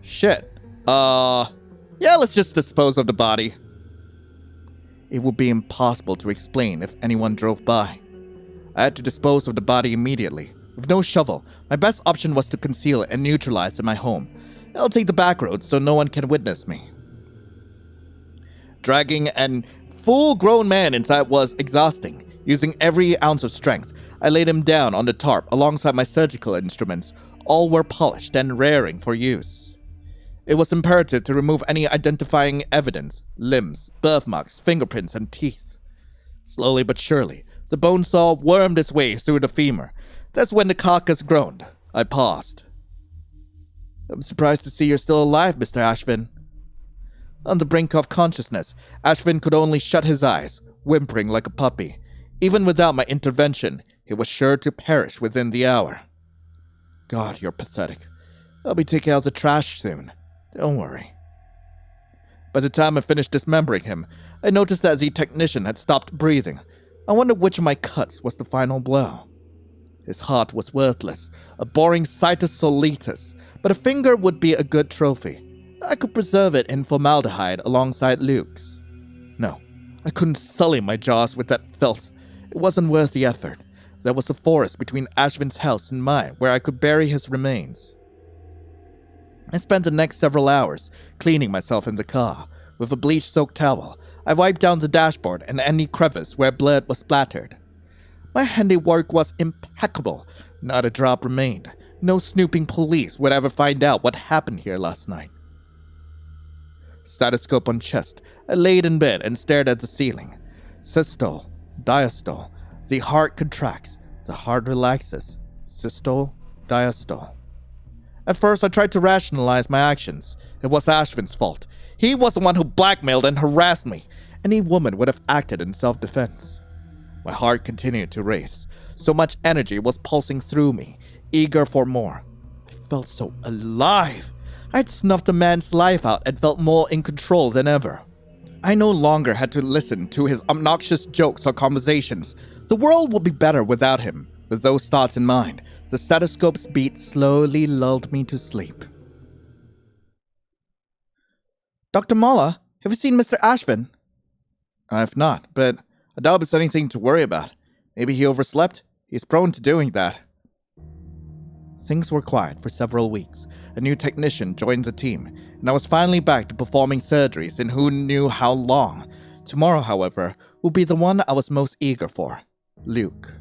Speaker 1: Shit. Yeah, let's just dispose of the body. It would be impossible to explain if anyone drove by. I had to dispose of the body immediately. With no shovel, my best option was to conceal it and neutralize in my home. I'll take the back road so no one can witness me. Dragging an full-grown man inside was exhausting. Using every ounce of strength, I laid him down on the tarp alongside my surgical instruments. All were polished and raring for use. It was imperative to remove any identifying evidence, limbs, birthmarks, fingerprints, and teeth. Slowly but surely, the bone saw wormed its way through the femur. That's when the carcass groaned. I paused. I'm surprised to see you're still alive, Mr. Ashvin. On the brink of consciousness, Ashvin could only shut his eyes, whimpering like a puppy. Even without my intervention, he was sure to perish within the hour. God, you're pathetic. I'll be taking out the trash soon. Don't worry. By the time I finished dismembering him, I noticed that the technician had stopped breathing. I wondered which of my cuts was the final blow. His heart was worthless, a boring situs solitus, but a finger would be a good trophy. I could preserve it in formaldehyde alongside Luke's. No, I couldn't sully my jaws with that filth. It wasn't worth the effort. There was a forest between Ashvin's house and mine where I could bury his remains. I spent the next several hours cleaning myself in the car. With a bleach-soaked towel, I wiped down the dashboard and any crevice where blood was splattered. My handiwork was impeccable. Not a drop remained. No snooping police would ever find out what happened here last night. Stethoscope on chest, I laid in bed and stared at the ceiling. Systole, diastole. The heart contracts. The heart relaxes. Systole, diastole. At first, I tried to rationalize my actions. It was Ashvin's fault. He was the one who blackmailed and harassed me. Any woman would have acted in self-defense. My heart continued to race. So much energy was pulsing through me, eager for more. I felt so alive. I'd snuffed a man's life out and felt more in control than ever. I no longer had to listen to his obnoxious jokes or conversations. The world would be better without him. With those thoughts in mind, the stethoscope's beat slowly lulled me to sleep. Dr. Mala, have you seen Mr. Ashvin? I've not, but I doubt it's anything to worry about. Maybe he overslept? He's prone to doing that. Things were quiet for several weeks. A new technician joined the team, and I was finally back to performing surgeries in who knew how long. Tomorrow, however, will be the one I was most eager for. Luke.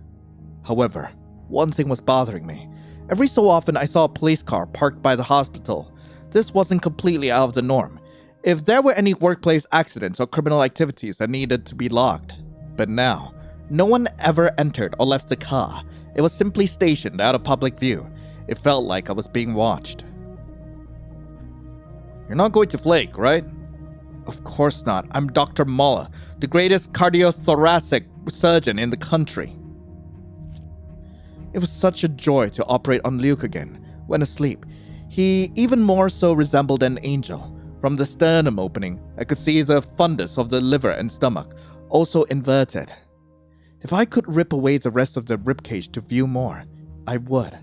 Speaker 1: However, one thing was bothering me. Every so often I saw a police car parked by the hospital. This wasn't completely out of the norm. If there were any workplace accidents or criminal activities that needed to be logged. But now, no one ever entered or left the car. It was simply stationed out of public view. It felt like I was being watched. You're not going to flake, right? Of course not. I'm Dr. Mala, the greatest cardiothoracic surgeon in the country. It was such a joy to operate on Luke again. When asleep, he even more so resembled an angel. From the sternum opening, I could see the fundus of the liver and stomach, also inverted. If I could rip away the rest of the ribcage to view more, I would.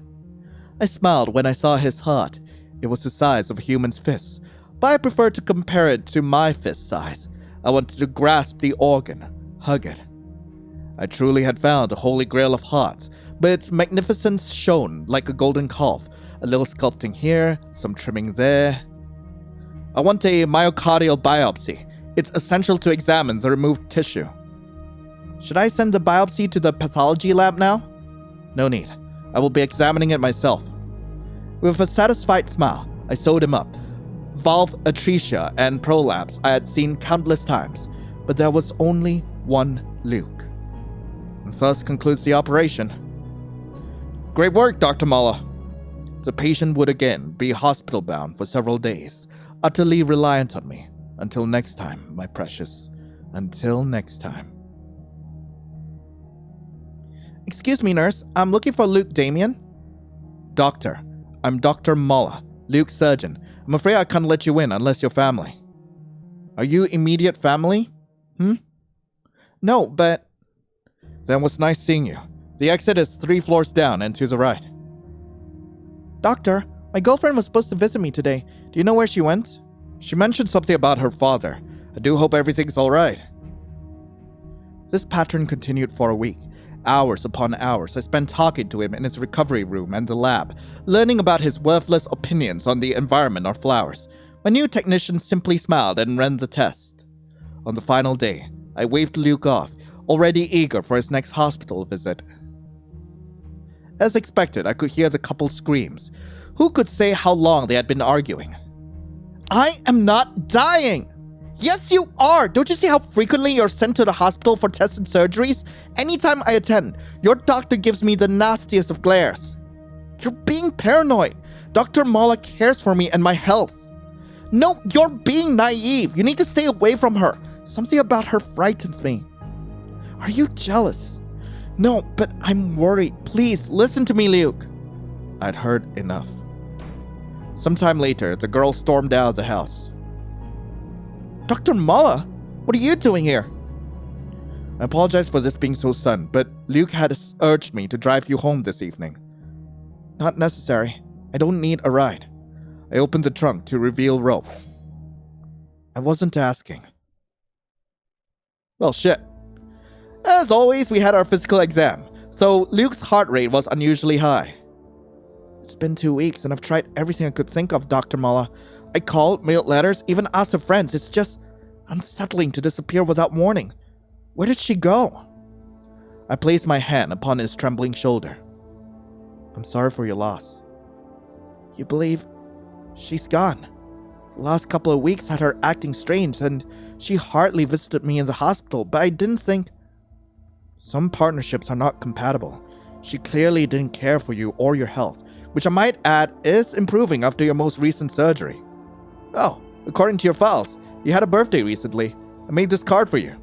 Speaker 1: I smiled when I saw his heart. It was the size of a human's fist, but I preferred to compare it to my fist size. I wanted to grasp the organ, hug it. I truly had found the holy grail of hearts, but its magnificence shone like a golden calf. A little sculpting here, some trimming there. I want a myocardial biopsy. It's essential to examine the removed tissue. Should I send the biopsy to the pathology lab now? No need. I will be examining it myself. With a satisfied smile, I sewed him up. Valve atresia and prolapse I had seen countless times, but there was only one Luke. And thus concludes the operation. Great work, Dr. Mala. The patient would again be hospital-bound for several days, utterly reliant on me. Until next time, my precious. Until next time. Excuse me, nurse. I'm looking for Luke Damien. Doctor, I'm Dr. Mala, Luke's surgeon. I'm afraid I can't let you in unless you're family. Are you immediate family? No, but... Then it was nice seeing you. The exit is 3 floors down and to the right. Doctor, my girlfriend was supposed to visit me today. Do you know where she went? She mentioned something about her father. I do hope everything's alright. This pattern continued for a week. Hours upon hours I spent talking to him in his recovery room and the lab, learning about his worthless opinions on the environment or flowers. My new technician simply smiled and ran the test. On the final day, I waved Luke off, already eager for his next hospital visit. As expected, I could hear the couple's screams. Who could say how long they had been arguing? I am not dying! Yes, you are! Don't you see how frequently you're sent to the hospital for tests and surgeries? Anytime I attend, your doctor gives me the nastiest of glares. You're being paranoid. Dr. Mala cares for me and my health. No, you're being naive. You need to stay away from her. Something about her frightens me. Are you jealous? No, but I'm worried. Please, listen to me, Luke. I'd heard enough. Sometime later, the girl stormed out of the house. Dr. Mala, what are you doing here? I apologize for this being so sudden, but Luke had urged me to drive you home this evening. Not necessary. I don't need a ride. I opened the trunk to reveal rope. I wasn't asking. Well, shit. As always, we had our physical exam, so Luke's heart rate was unusually high. It's been 2 weeks and I've tried everything I could think of, Dr. Mala. I called, mailed letters, even asked her friends. It's just unsettling to disappear without warning. Where did she go? I placed my hand upon his trembling shoulder. I'm sorry for your loss. You believe she's gone? The last couple of weeks had her acting strange, and she hardly visited me in the hospital, but I didn't think... Some partnerships are not compatible. She clearly didn't care for you or your health, which I might add is improving after your most recent surgery. Oh, according to your files, you had a birthday recently. I made this card for you.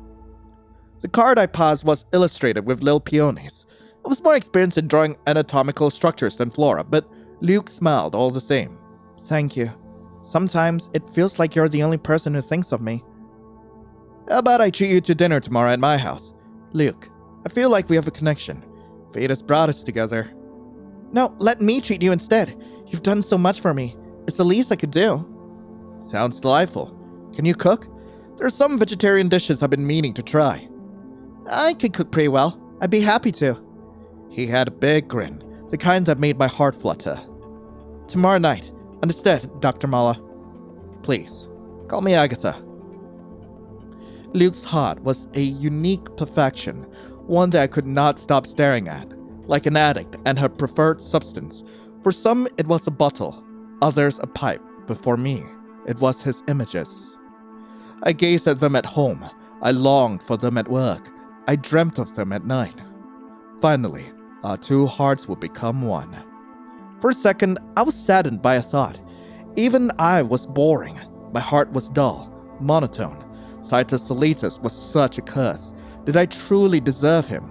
Speaker 1: The card I passed was illustrated with little peonies. I was more experienced in drawing anatomical structures than flora, but Luke smiled all the same. Thank you. Sometimes it feels like you're the only person who thinks of me. How about I treat you to dinner tomorrow at my house? Luke, I feel like we have a connection. Fate has brought us together. No, let me treat you instead. You've done so much for me. It's the least I could do. Sounds delightful. Can you cook? There are some vegetarian dishes I've been meaning to try. I can cook pretty well. I'd be happy to. He had a big grin, the kind that made my heart flutter. Tomorrow night. Understood, Dr. Mala. Please, call me Agatha. Luke's heart was a unique perfection, one that I could not stop staring at, like an addict and her preferred substance. For some, it was a bottle, others a pipe, but for me, it was his images. I gazed at them at home. I longed for them at work. I dreamt of them at night. Finally, our two hearts would become one. For a second, I was saddened by a thought. Even I was boring. My heart was dull, monotone. Citus Solitus was such a curse. Did I truly deserve him?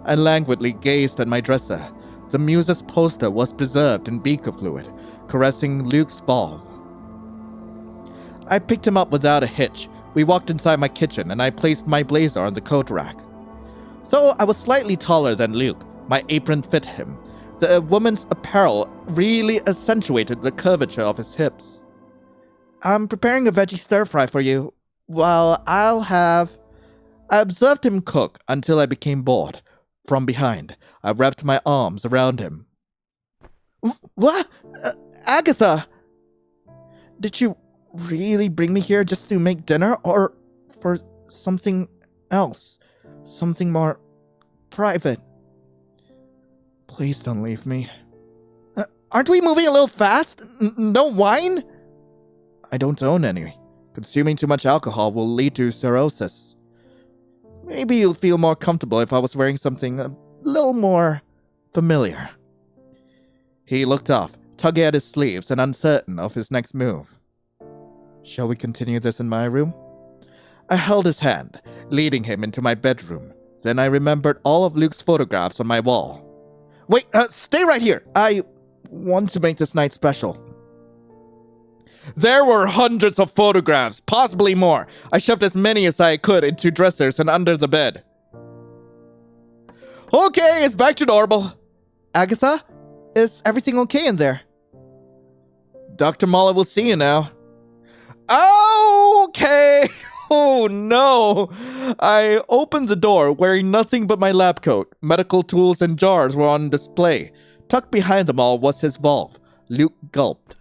Speaker 1: I languidly gazed at my dresser. The muse's poster was preserved in beaker fluid, caressing Luke's valve. I picked him up without a hitch. We walked inside my kitchen and I placed my blazer on the coat rack. Though I was slightly taller than Luke, my apron fit him. The woman's apparel really accentuated the curvature of his hips. I'm preparing a veggie stir-fry for you. Well, I observed him cook until I became bored. From behind, I wrapped my arms around him. What? Agatha! Did you really bring me here just to make dinner, or for something else? Something more private? Please don't leave me. Aren't we moving a little fast? No wine? I don't own any. Consuming too much alcohol will lead to cirrhosis. Maybe you'll feel more comfortable if I was wearing something a little more familiar. He looked off, tugging at his sleeves and uncertain of his next move. Shall we continue this in my room? I held his hand, leading him into my bedroom. Then I remembered all of Luke's photographs on my wall. Wait, stay right here. I want to make this night special. There were hundreds of photographs, possibly more. I shoved as many as I could into dressers and under the bed. Okay, it's back to normal. Agatha, is everything okay in there? Dr. Mala will see you now. Okay. Oh no. I opened the door wearing nothing but my lab coat. Medical tools and jars were on display. Tucked behind them all was his valve. Luke gulped.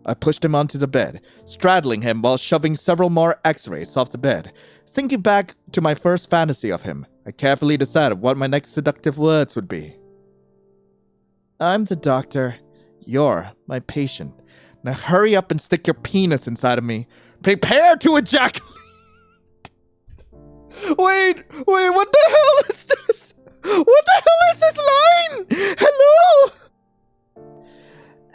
Speaker 1: I pushed him onto the bed, straddling him while shoving several more x-rays off the bed. Thinking back to my first fantasy of him, I carefully decided what my next seductive words would be. I'm the doctor. You're my patient. Now hurry up and stick your penis inside of me. Prepare to ejaculate! Wait, what the hell is this? What the hell is this line? Hello?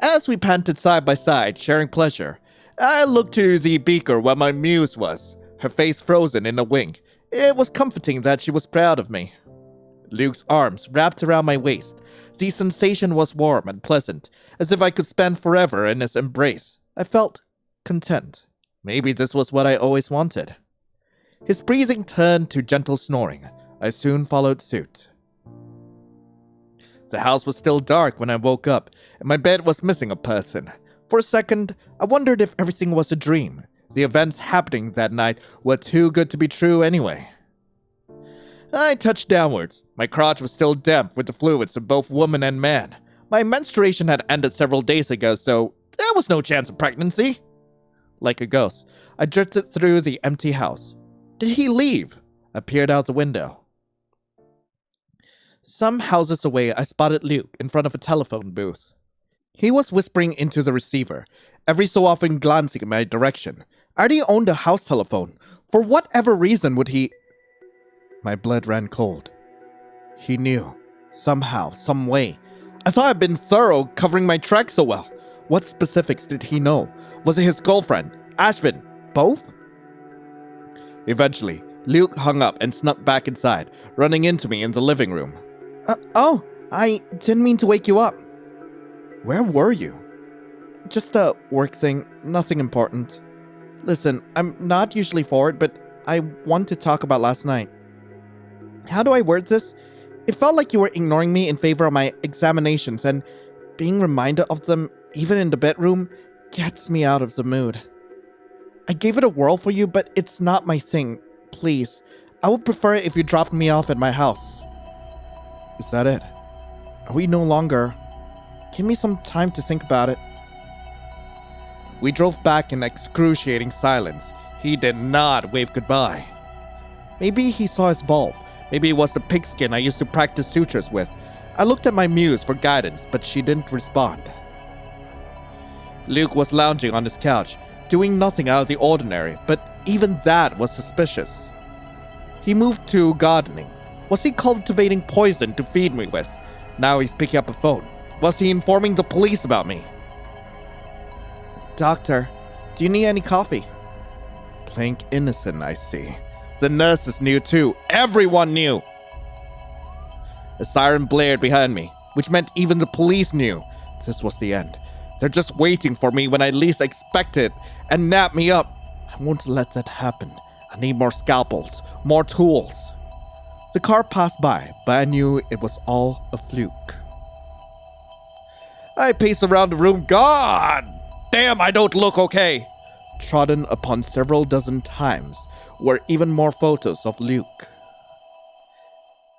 Speaker 1: As we panted side by side, sharing pleasure, I looked to the beaker where my muse was, her face frozen in a wink. It was comforting that she was proud of me. Luke's arms wrapped around my waist. The sensation was warm and pleasant, as if I could spend forever in his embrace. I felt content. Maybe this was what I always wanted. His breathing turned to gentle snoring. I soon followed suit. The house was still dark when I woke up, and my bed was missing a person. For a second, I wondered if everything was a dream. The events happening that night were too good to be true anyway. I touched downwards. My crotch was still damp with the fluids of both woman and man. My menstruation had ended several days ago, so there was no chance of pregnancy. Like a ghost, I drifted through the empty house. Did he leave? I peered out the window. Some houses away, I spotted Luke in front of a telephone booth. He was whispering into the receiver, every so often glancing in my direction. I already owned a house telephone. For whatever reason would he... My blood ran cold. He knew. Somehow, some way. I thought I'd been thorough covering my tracks so well. What specifics did he know? Was it his girlfriend? Ashvin? Both? Eventually, Luke hung up and snuck back inside, running into me in the living room. I didn't mean to wake you up. Where were you? Just a work thing, nothing important. Listen, I'm not usually forward, but I want to talk about last night. How do I word this? It felt like you were ignoring me in favor of my examinations, and being reminded of them, even in the bedroom, gets me out of the mood. I gave it a whirl for you, but it's not my thing. Please, I would prefer it if you dropped me off at my house. Is that it? Are we no longer? Give me some time to think about it. We drove back in excruciating silence. He did not wave goodbye. Maybe he saw his valve. Maybe it was the pigskin I used to practice sutures with. I looked at my muse for guidance, but she didn't respond. Luke was lounging on his couch, doing nothing out of the ordinary, but even that was suspicious. He moved to gardening. Was he cultivating poison to feed me with? Now he's picking up a phone. Was he informing the police about me? Doctor, do you need any coffee? Playing innocent, I see. The nurses knew too. Everyone knew. A siren blared behind me, which meant even the police knew. This was the end. They're just waiting for me when I least expect it and nap me up. I won't let that happen. I need more scalpels, more tools. The car passed by, but I knew it was all a fluke. I paced around the room. God damn, I don't look okay. Trodden upon several dozen times were even more photos of Luke.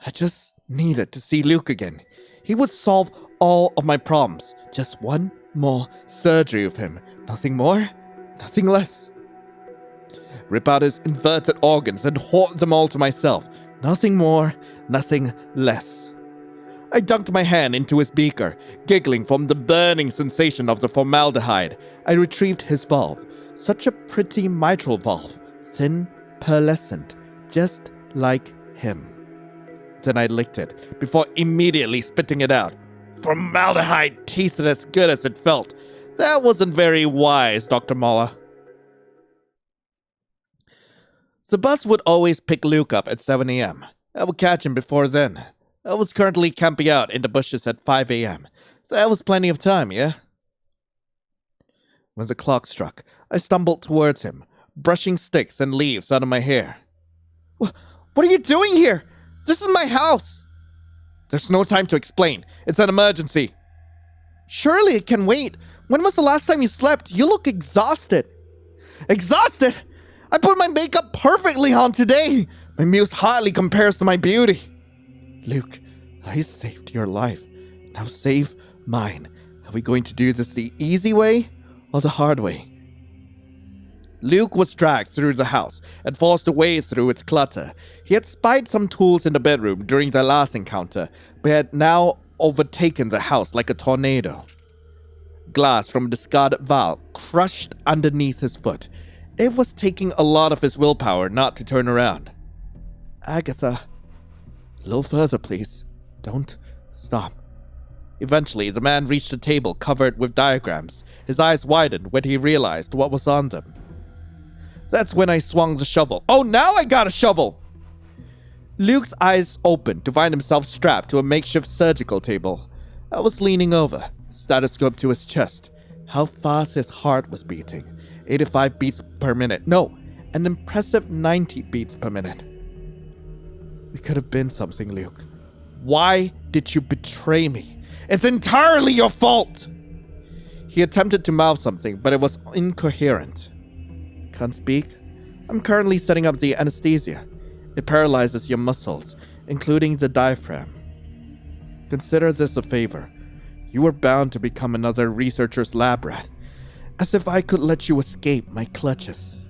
Speaker 1: I just needed to see Luke again. He would solve all of my problems. Just one more surgery of him. Nothing more, nothing less. Rip out his inverted organs and hoard them all to myself. Nothing more, nothing less. I dunked my hand into his beaker, giggling from the burning sensation of the formaldehyde. I retrieved his valve. Such a pretty mitral valve. Thin, pearlescent, just like him. Then I licked it, before immediately spitting it out. Formaldehyde tasted as good as it felt. That wasn't very wise, Dr. Molla. The bus would always pick Luke up at 7 a.m. I would catch him before then. I was currently camping out in the bushes at 5 a.m. That was plenty of time, yeah? When the clock struck, I stumbled towards him, brushing sticks and leaves out of my hair. What are you doing here? This is my house! There's no time to explain. It's an emergency. Surely it can wait. When was the last time you slept? You look exhausted. Exhausted? I put my makeup perfectly on today. My muse hardly compares to my beauty. Luke, I saved your life. Now save mine. Are we going to do this the easy way or the hard way? Luke was dragged through the house and forced away through its clutter. He had spied some tools in the bedroom during their last encounter, but had now overtaken the house like a tornado. Glass from a discarded valve crushed underneath his foot. It was taking a lot of his willpower not to turn around. Agatha, a little further, please. Don't stop. Eventually, the man reached a table covered with diagrams. His eyes widened when he realized what was on them. That's when I swung the shovel. Oh, now I got a shovel! Luke's eyes opened to find himself strapped to a makeshift surgical table. I was leaning over, stethoscope to his chest. How fast his heart was beating. 85 beats per minute. No, an impressive 90 beats per minute. It could have been something, Luke. Why did you betray me? It's entirely your fault! He attempted to mouth something, but it was incoherent. Can't speak? I'm currently setting up the anesthesia. It paralyzes your muscles, including the diaphragm. Consider this a favor. You were bound to become another researcher's lab rat. As if I could let you escape my clutches.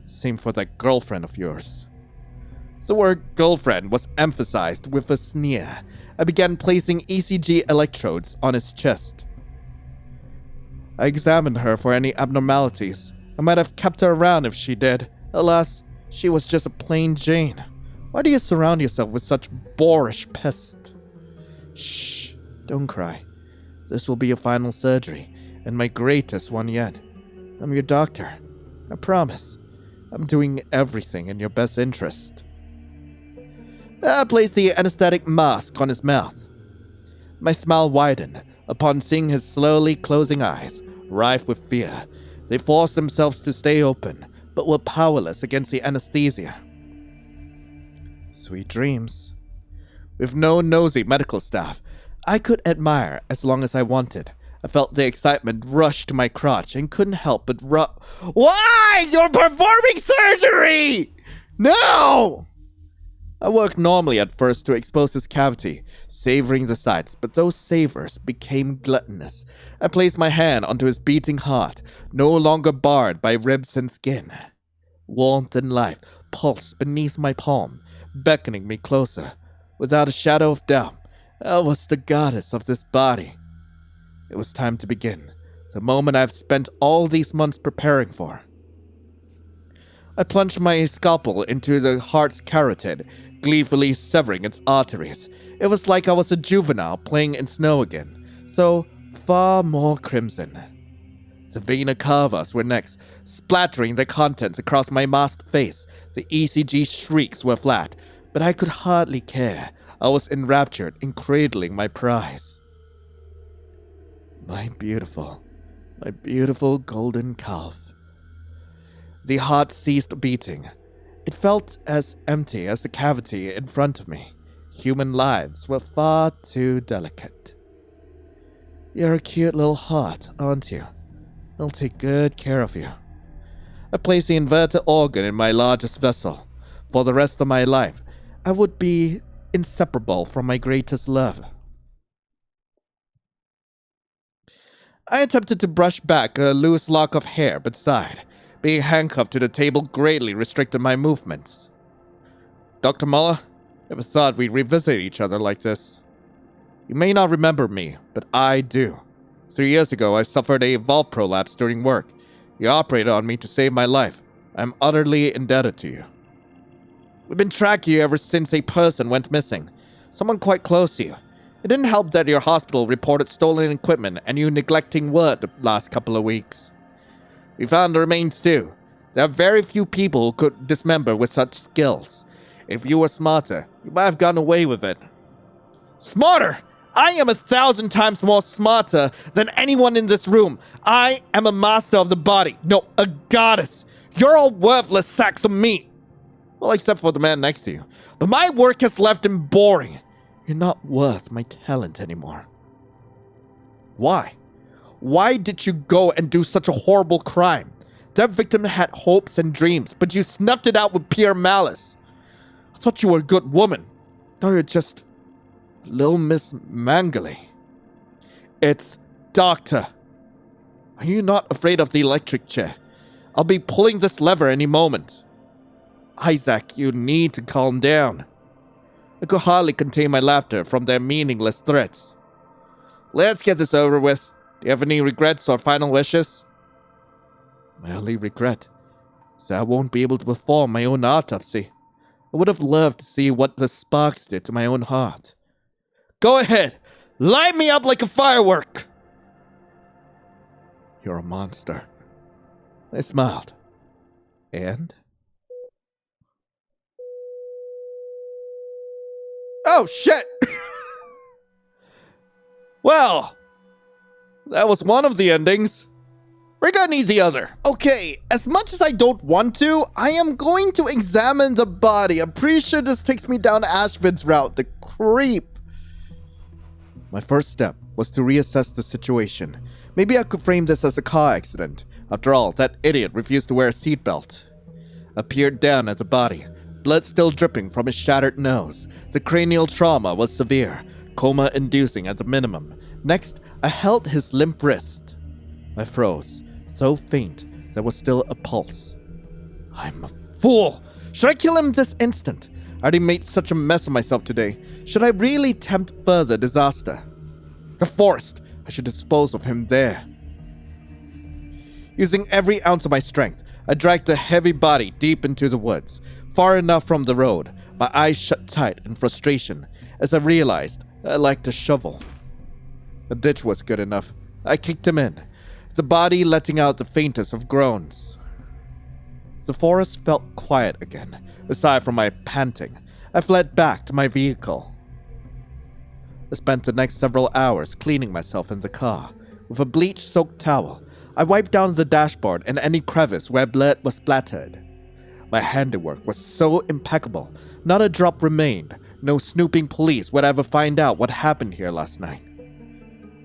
Speaker 1: Same for that girlfriend of yours. The word girlfriend was emphasized with a sneer. I began placing ECG electrodes on his chest. I examined her for any abnormalities. I might have kept her around if she did. Alas, she was just a plain Jane. Why do you surround yourself with such boorish pests? Shh, don't cry. This will be your final surgery, and my greatest one yet. I'm your doctor. I promise. I'm doing everything in your best interest. I placed the anesthetic mask on his mouth. My smile widened. Upon seeing his slowly closing eyes, rife with fear, they forced themselves to stay open, but were powerless against the anesthesia. Sweet dreams. With no nosy medical staff, I could admire as long as I wanted. I felt the excitement rush to my crotch and couldn't help but Why? You're performing surgery! No! I worked normally at first to expose his cavity, savoring the sights, but those savors became gluttonous. I placed my hand onto his beating heart, no longer barred by ribs and skin. Warmth and life pulsed beneath my palm, beckoning me closer. Without a shadow of doubt, I was the goddess of this body. It was time to begin, the moment I've spent all these months preparing for. I plunged my scalpel into the heart's carotid, gleefully severing its arteries. It was like I was a juvenile playing in snow again, though far more crimson. The vena cavas were next, splattering their contents across my masked face. The ECG shrieks were flat, but I could hardly care. I was enraptured in cradling my prize. My beautiful golden calf. The heart ceased beating. It felt as empty as the cavity in front of me. Human lives were far too delicate. You're a cute little heart, aren't you? I'll take good care of you. I placed the inverter organ in my largest vessel. For the rest of my life, I would be inseparable from my greatest love. I attempted to brush back a loose lock of hair, but sighed. Being handcuffed to the table greatly restricted my movements. Dr. Muller, never thought we'd revisit each other like this. You may not remember me, but I do. 3 years ago, I suffered a valve prolapse during work. You operated on me to save my life. I'm utterly indebted to you. We've been tracking you ever since a person went missing. Someone quite close to you. It didn't help that your hospital reported stolen equipment and you neglecting work the last couple of weeks. We found the remains too. There are very few people who could dismember with such skills. If you were smarter, you might have gotten away with it. Smarter? I am 1,000 times more smarter than anyone in this room. I am a master of the body. No, a goddess. You're all worthless sacks of meat. Well, except for the man next to you. But my work has left him boring. You're not worth my talent anymore. Why? Why did you go and do such a horrible crime? That victim had hopes and dreams, but you snuffed it out with pure malice. I thought you were a good woman. Now you're just Little Miss Mangly. It's Doctor. Are you not afraid of the electric chair? I'll be pulling this lever any moment. Isaac, you need to calm down. I could hardly contain my laughter from their meaningless threats. Let's get this over with. Do you have any regrets or final wishes? My only regret is that I won't be able to perform my own autopsy. I would have loved to see what the sparks did to my own heart. Go ahead! Light me up like a firework! You're a monster. I smiled. And? Oh, shit! Well, that was one of the endings. We're gonna need the other. Okay, as much as I don't want to, I am going to examine the body. I'm pretty sure this takes me down Ashvin's route. The creep. My first step was to reassess the situation. Maybe I could frame this as a car accident. After all, that idiot refused to wear a seatbelt. I peered down at the body, blood still dripping from his shattered nose. The cranial trauma was severe, coma-inducing at the minimum. Next, I held his limp wrist. I froze, so faint there was still a pulse. I'm a fool! Should I kill him this instant? I already made such a mess of myself today. Should I really tempt further disaster? The forest! I should dispose of him there. Using every ounce of my strength, I dragged the heavy body deep into the woods, far enough from the road. My eyes shut tight in frustration as I realized I lacked a shovel. The ditch was good enough. I kicked him in, the body letting out the faintest of groans. The forest felt quiet again, aside from my panting. I fled back to my vehicle. I spent the next several hours cleaning myself in the car. With a bleach-soaked towel, I wiped down the dashboard and any crevice where blood was splattered. My handiwork was so impeccable, not a drop remained. No snooping police would ever find out what happened here last night.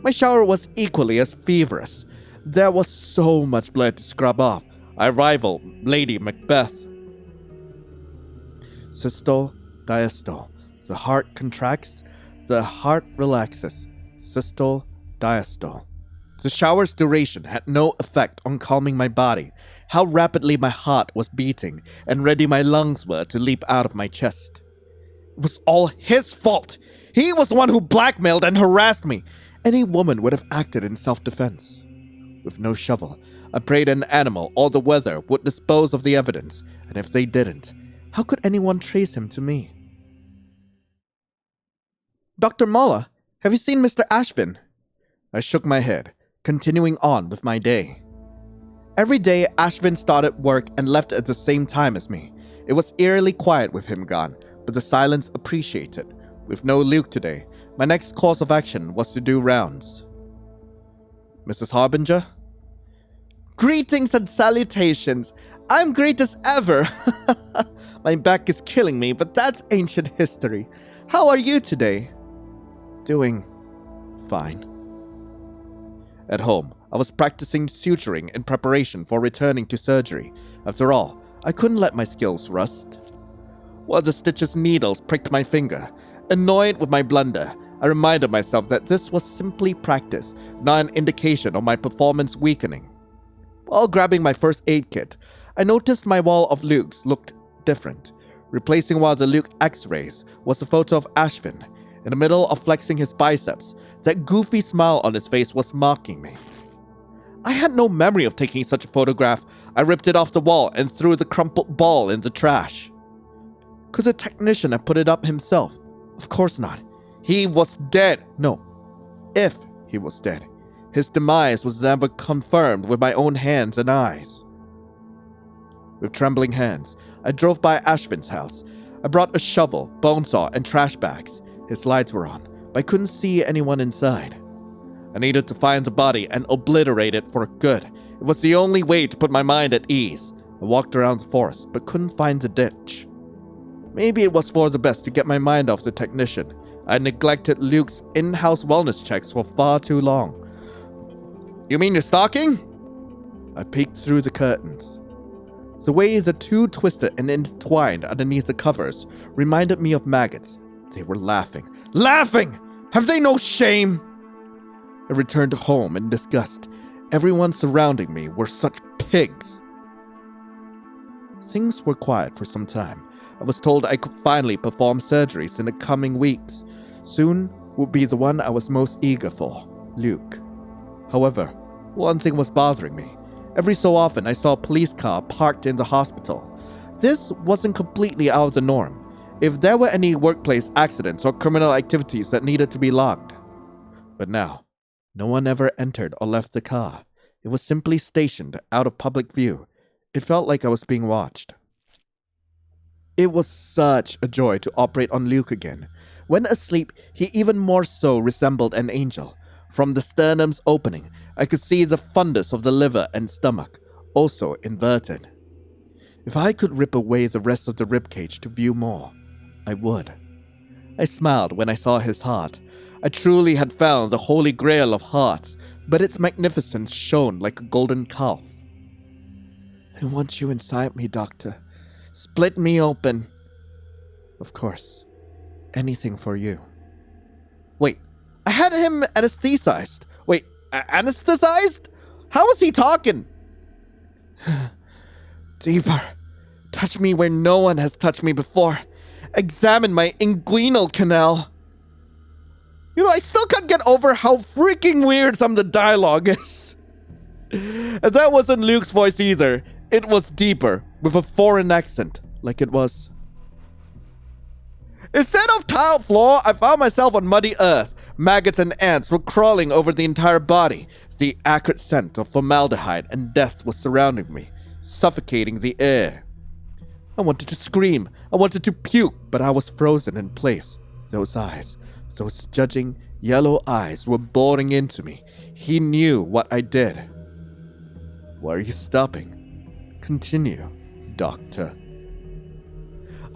Speaker 1: My shower was equally as feverish. There was so much blood to scrub off. I rivaled Lady Macbeth. Systole, diastole. The heart contracts, the heart relaxes. Systole, diastole. The shower's duration had no effect on calming my body. How rapidly my heart was beating and ready my lungs were to leap out of my chest. It was all his fault. He was the one who blackmailed and harassed me. Any woman would have acted in self-defense. With no shovel, I prayed an animal or the weather would dispose of the evidence, and if they didn't, how could anyone trace him to me? Dr. Molla, have you seen Mr. Ashvin? I shook my head, continuing on with my day. Every day, Ashvin started work and left at the same time as me. It was eerily quiet with him gone, but the silence appreciated. With no Luke today, my next course of action was to do rounds. Mrs. Harbinger? Greetings and salutations. I'm great as ever. My back is killing me, but that's ancient history. How are you today? Doing fine. At home, I was practicing suturing in preparation for returning to surgery. After all, I couldn't let my skills rust. While the stitch's needles pricked my finger, annoyed with my blunder, I reminded myself that this was simply practice, not an indication of my performance weakening. While grabbing my first aid kit, I noticed my wall of Lukes looked different. Replacing one of the Luke X-rays was a photo of Ashvin. In the middle of flexing his biceps, that goofy smile on his face was mocking me. I had no memory of taking such a photograph. I ripped it off the wall and threw the crumpled ball in the trash. Could the technician have put it up himself? Of course not. He was dead. No, if he was dead. His demise was never confirmed with my own hands and eyes. With trembling hands, I drove by Ashvin's house. I brought a shovel, bone saw, and trash bags. His lights were on, but I couldn't see anyone inside. I needed to find the body and obliterate it for good. It was the only way to put my mind at ease. I walked around the forest, but couldn't find the ditch. Maybe it was for the best to get my mind off the technician. I neglected Luke's in-house wellness checks for far too long. You mean you're stalking? I peeked through the curtains. The way the two twisted and intertwined underneath the covers reminded me of maggots. They were laughing. Laughing! Have they no shame? I returned home in disgust. Everyone surrounding me were such pigs. Things were quiet for some time. I was told I could finally perform surgeries in the coming weeks. Soon would be the one I was most eager for, Luke. However, one thing was bothering me. Every so often I saw a police car parked in the hospital. This wasn't completely out of the norm. If there were any workplace accidents or criminal activities that needed to be logged. But now, no one ever entered or left the car. It was simply stationed out of public view. It felt like I was being watched. It was such a joy to operate on Luke again. When asleep, he even more so resembled an angel. From the sternum's opening, I could see the fundus of the liver and stomach, also inverted. If I could rip away the rest of the ribcage to view more, I would. I smiled when I saw his heart. I truly had found the holy grail of hearts, but its magnificence shone like a golden calf. I want you inside me, Doctor. Split me open. Of course, anything for you. Wait, I had him anesthetized. Wait, anesthetized? How was he talking? Deeper. Touch me where no one has touched me before. Examine my inguinal canal. I still can't get over how freaking weird some of the dialogue is. And that wasn't Luke's voice either. It was deeper, with a foreign accent, like it was. Instead of tiled floor, I found myself on muddy earth. Maggots and ants were crawling over the entire body. The acrid scent of formaldehyde and death was surrounding me, suffocating the air. I wanted to scream. I wanted to puke, but I was frozen in place. Those eyes, Those judging yellow eyes were boring into me. He knew what I did. Why are you stopping? Continue, Doctor.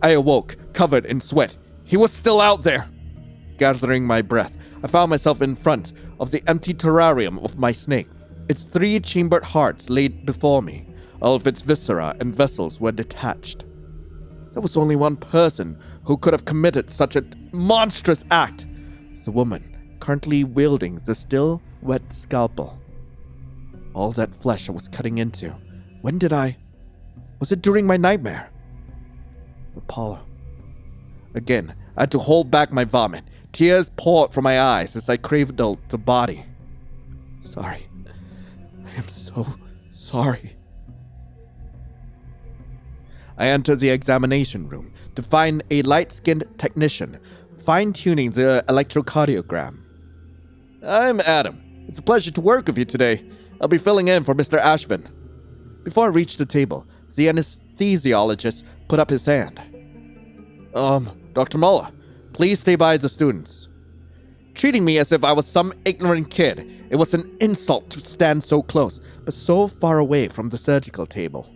Speaker 1: I awoke, covered in sweat. He was still out there. Gathering my breath, I found myself in front of the empty terrarium of my snake. Its 3-chambered hearts laid before me. All of its viscera and vessels were detached. There was only one person who could have committed such a monstrous act. The woman, currently wielding the still wet scalpel. All that flesh I was cutting into. When did I? Was it during my nightmare? Apollo. Again, I had to hold back my vomit. Tears poured from my eyes as I cradled the body. Sorry. I am so sorry. I entered the examination room to find a light-skinned technician fine-tuning the electrocardiogram. I'm Adam. It's a pleasure to work with you today. I'll be filling in for Mr. Ashvin. Before I reached the table, the anesthesiologist put up his hand. Dr. Muller, please stay by the students. Treating me as if I was some ignorant kid, it was an insult to stand so close, but so far away from the surgical table.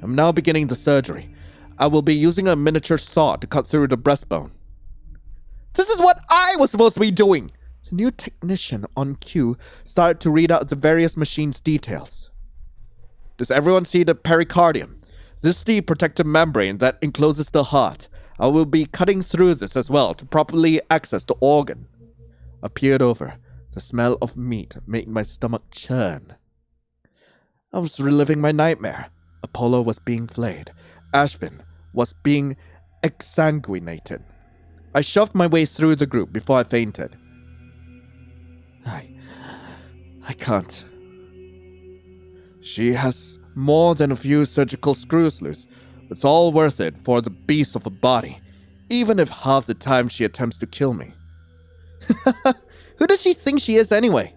Speaker 1: I'm now beginning the surgery. I will be using a miniature saw to cut through the breastbone. This is what I was supposed to be doing! The new technician on cue started to read out the various machines' details. Does everyone see the pericardium? This is the protective membrane that encloses the heart. I will be cutting through this as well to properly access the organ. I peered over. The smell of meat made my stomach churn. I was reliving my nightmare. Apollo was being flayed. Ashvin was being exsanguinated. I shoved my way through the group before I fainted. I can't. She has more than a few surgical screws loose. It's all worth it for the beast of a body, even if half the time she attempts to kill me. Who does she think she is anyway?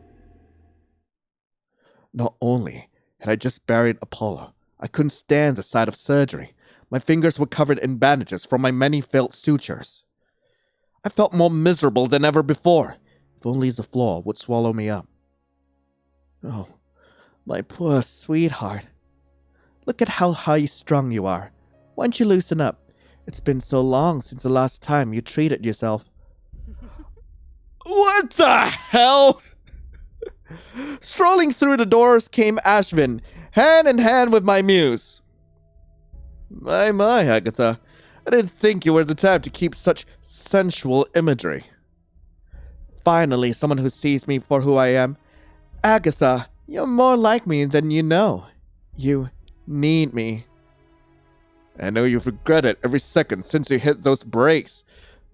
Speaker 1: Not only had I just buried Apollo, I couldn't stand the sight of surgery. My fingers were covered in bandages from my many failed sutures. I felt more miserable than ever before. If only the floor would swallow me up. Oh, my poor sweetheart. Look at how high-strung you are. Why don't you loosen up? It's been so long since the last time you treated yourself. What the hell? Strolling through the doors came Ashvin, hand in hand with my muse. My, Agatha. I didn't think you were the type to keep such sensual imagery. Finally, someone who sees me for who I am. Agatha, you're more like me than you know. You need me. I know you've regretted every second since you hit those brakes.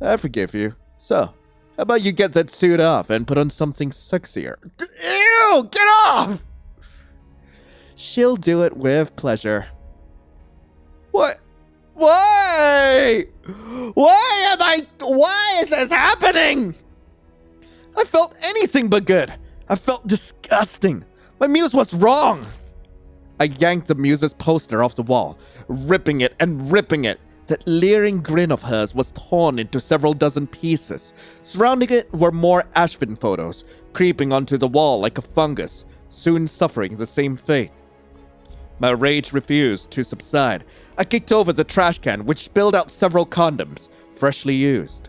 Speaker 1: I forgive you. So, how about you get that suit off and put on something sexier? Ew! Get off! She'll do it with pleasure. What? Why? Why is this happening? I felt anything but good. I felt disgusting. My muse was wrong. I yanked the muse's poster off the wall, ripping it and ripping it. That leering grin of hers was torn into several dozen pieces. Surrounding it were more Ashvin photos, creeping onto the wall like a fungus, soon suffering the same fate. My rage refused to subside. I kicked over the trash can, which spilled out several condoms, freshly used.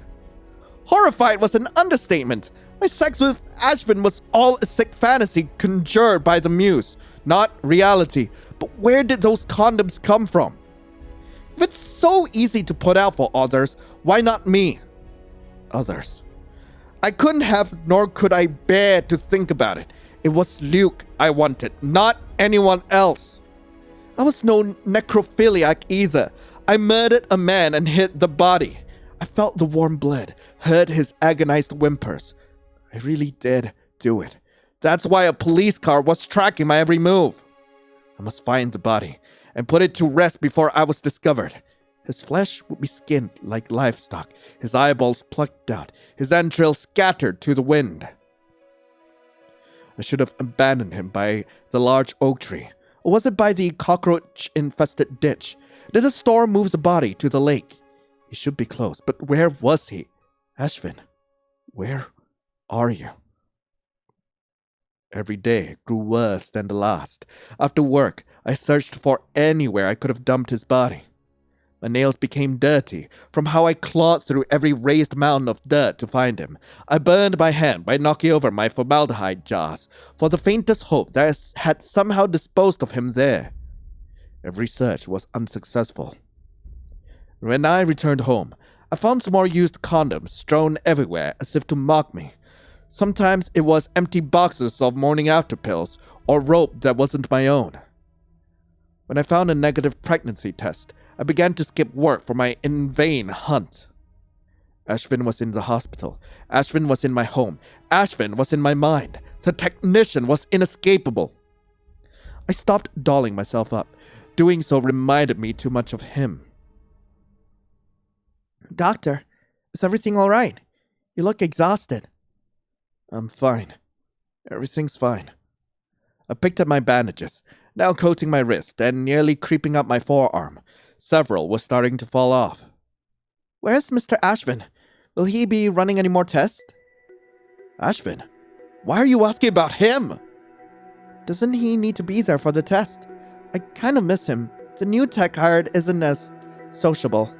Speaker 1: Horrified was an understatement. My sex with Ashvin was all a sick fantasy conjured by the muse, not reality. But where did those condoms come from? If it's so easy to put out for others, why not me? Others. I couldn't have, nor could I bear to think about it. It was Luke I wanted, not anyone else. I was no necrophiliac either. I murdered a man and hid the body. I felt the warm blood, heard his agonized whimpers. I really did do it. That's why a police car was tracking my every move. I must find the body and put it to rest before I was discovered. His flesh would be skinned like livestock, his eyeballs plucked out, his entrails scattered to the wind. I should have abandoned him by the large oak tree. Or was it by the cockroach-infested ditch? Did the storm move the body to the lake? He should be close, but where was he? Ashvin, where are you? Every day grew worse than the last. After work, I searched for anywhere I could have dumped his body. My nails became dirty from how I clawed through every raised mountain of dirt to find him. I burned my hand by knocking over my formaldehyde jars for the faintest hope that I had somehow disposed of him there. Every search was unsuccessful. When I returned home, I found some more used condoms strewn everywhere as if to mock me. Sometimes it was empty boxes of morning after pills or rope that wasn't my own. When I found a negative pregnancy test, I began to skip work for my in vain hunt. Ashvin was in the hospital. Ashvin was in my home. Ashvin was in my mind. The technician was inescapable. I stopped dolling myself up. Doing so reminded me too much of him.
Speaker 2: Doctor, is everything all right? You look exhausted.
Speaker 1: I'm fine. Everything's fine. I picked up my bandages, now coating my wrist and nearly creeping up my forearm. Several were starting to fall off.
Speaker 2: Where's Mr. Ashvin? Will he be running any more tests?
Speaker 1: Ashvin? Why are you asking about him?
Speaker 2: Doesn't he need to be there for the test? I kind of miss him. The new tech hired isn't as sociable.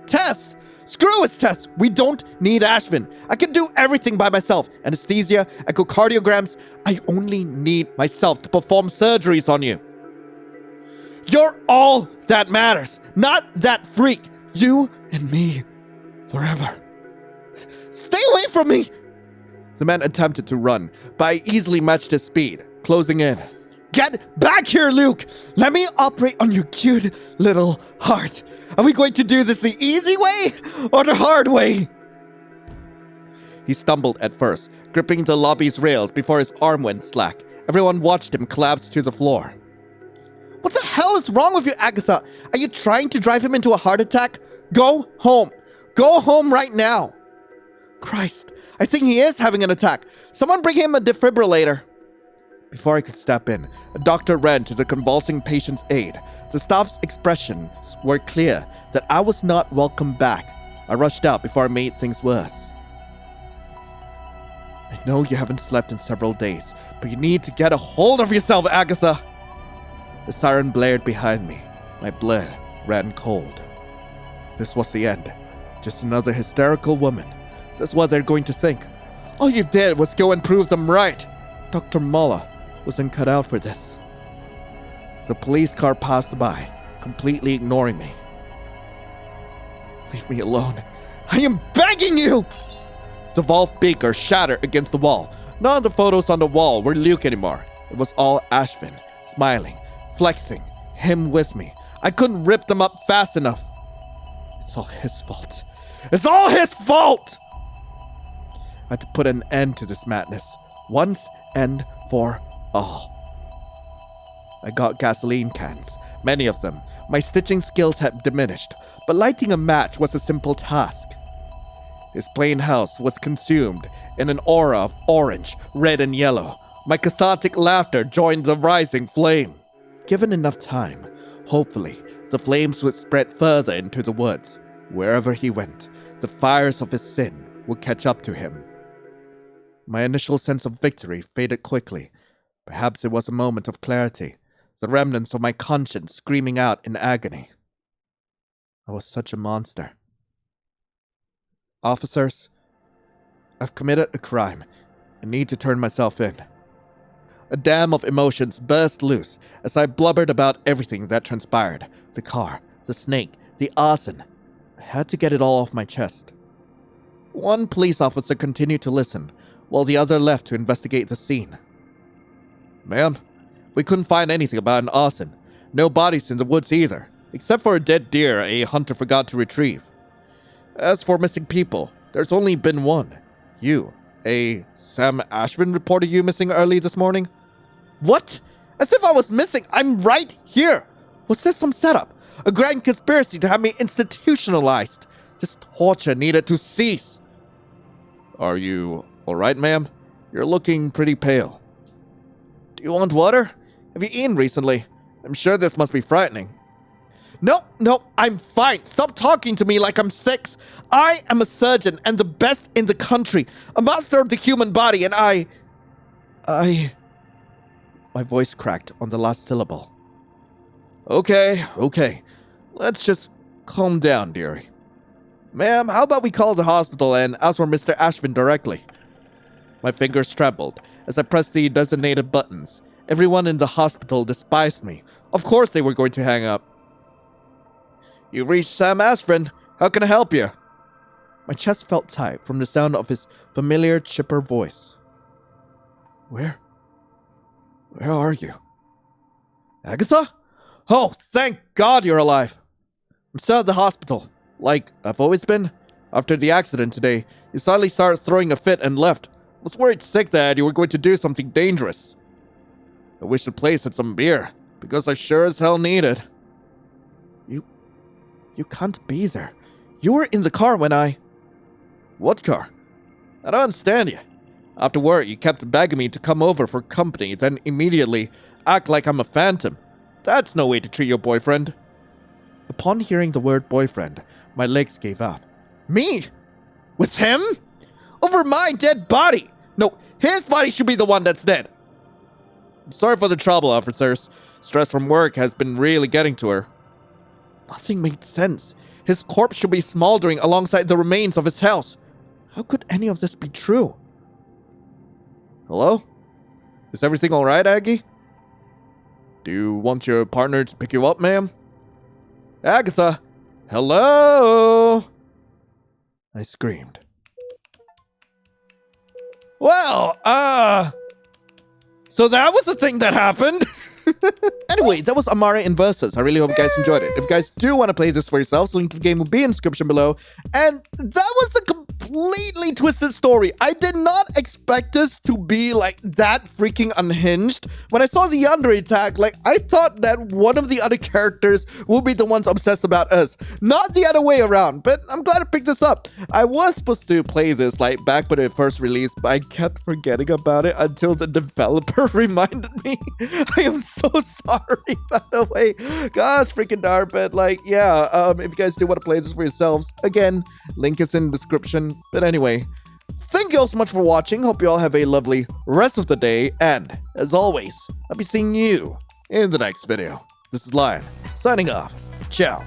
Speaker 1: Tests! Screw his tests! We don't need Ashvin. I can do everything by myself. Anesthesia, echocardiograms. I only need myself to perform surgeries on you. You're all that matters, not that freak. You and me, forever. Stay away from me! The man attempted to run, but I easily matched his speed, closing in. Get back here, Luke! Let me operate on your cute little heart. Are we going to do this the easy way or the hard way? He stumbled at first, gripping the lobby's rails before his arm went slack. Everyone watched him collapse to the floor.
Speaker 2: What the hell is wrong with you, Agatha? Are you trying to drive him into a heart attack? Go home. Go home right now. Christ, I think he is having an attack. Someone bring him a defibrillator.
Speaker 1: Before I could step in, a doctor ran to the convulsing patient's aid. The staff's expressions were clear that I was not welcome back. I rushed out before I made things worse. I know you haven't slept in several days, but you need to get a hold of yourself, Agatha! The siren blared behind me. My blood ran cold. This was the end. Just another hysterical woman. That's what they're going to think. All you did was go and prove them right. Dr. Muller wasn't cut out for this. The police car passed by, completely ignoring me. Leave me alone. I am begging you! The valve beaker shattered against the wall. None of the photos on the wall were Luke anymore. It was all Ashvin, smiling, flexing, him with me. I couldn't rip them up fast enough. It's all his fault. It's all his fault! I had to put an end to this madness, once and for all. I got gasoline cans, many of them. My stitching skills had diminished, but lighting a match was a simple task. His plain house was consumed in an aura of orange, red, and yellow. My cathartic laughter joined the rising flame. Given enough time, hopefully, the flames would spread further into the woods. Wherever he went, the fires of his sin would catch up to him. My initial sense of victory faded quickly. Perhaps it was a moment of clarity, the remnants of my conscience screaming out in agony. I was such a monster. Officers, I've committed a crime and need to turn myself in. A dam of emotions burst loose as I blubbered about everything that transpired. The car, the snake, the arson. I had to get it all off my chest. One police officer continued to listen, while the other left to investigate the scene. Ma'am, we couldn't find anything about an arson. No bodies in the woods either, except for a dead deer a hunter forgot to retrieve. As for missing people, there's only been one. You. Sam Ashvin reported you missing early this morning? What? As if I was missing. I'm right here. Was this some setup? A grand conspiracy to have me institutionalized? This torture needed to cease. Are you alright, ma'am? You're looking pretty pale. Do you want water? Have you eaten recently? I'm sure this must be frightening.
Speaker 2: No, I'm fine. Stop talking to me like I'm 6. I am a surgeon and the best in the country, a master of the human body, and I... My voice cracked on the last syllable. Okay. Let's just calm down, dearie. Ma'am, how about we call the hospital and ask for Mr. Ashvin directly? My fingers trembled as I pressed the designated buttons. Everyone in the hospital despised me. Of course they were going to hang up. You reached Sam Ashvin. How can I help you? My chest felt tight from the sound of his familiar, chipper voice. Where are you? Agatha? Oh, thank God you're alive. I'm still at the hospital. Like I've always been. After the accident today, you suddenly started throwing a fit and left. I was worried sick that you were going to do something dangerous. I wish the place had some beer, because I sure as hell need it. You can't be there. You were in the car when I... What car? I don't understand you. After work, you kept begging me to come over for company, then immediately act like I'm a phantom. That's no way to treat your boyfriend. Upon hearing the word boyfriend, my legs gave out. Me? With him? Over my dead body? No, his body should be the one that's dead. I'm sorry for the trouble, officers. Stress from work has been really getting to her. Nothing made sense. His corpse should be smoldering alongside the remains of his house. How could any of this be true? Hello? Is everything alright, Aggie? Do you want your partner to pick you up, ma'am? Agatha! Hello! I screamed. Well, so that was the thing that happened. Anyway, that was Amare Inversus. I really hope you guys enjoyed it. If you guys do want to play this for yourselves, link to the game will be in the description below. And that was a completely twisted story. I did not expect this to be like that freaking unhinged. When I saw the yandere tag, like I thought that one of the other characters will be the ones obsessed about us, not the other way around. But I'm glad I picked this up. I was supposed to play this like back when it first released, but I kept forgetting about it until the developer reminded me. I am so sorry, by the way. Gosh, freaking darn, but like, yeah, if you guys do want to play this for yourselves, again, link is in the description. But anyway, thank you all so much for watching. Hope you all have a lovely rest of the day, and as always, I'll be seeing you in the next video. This is Lion, signing off. Ciao.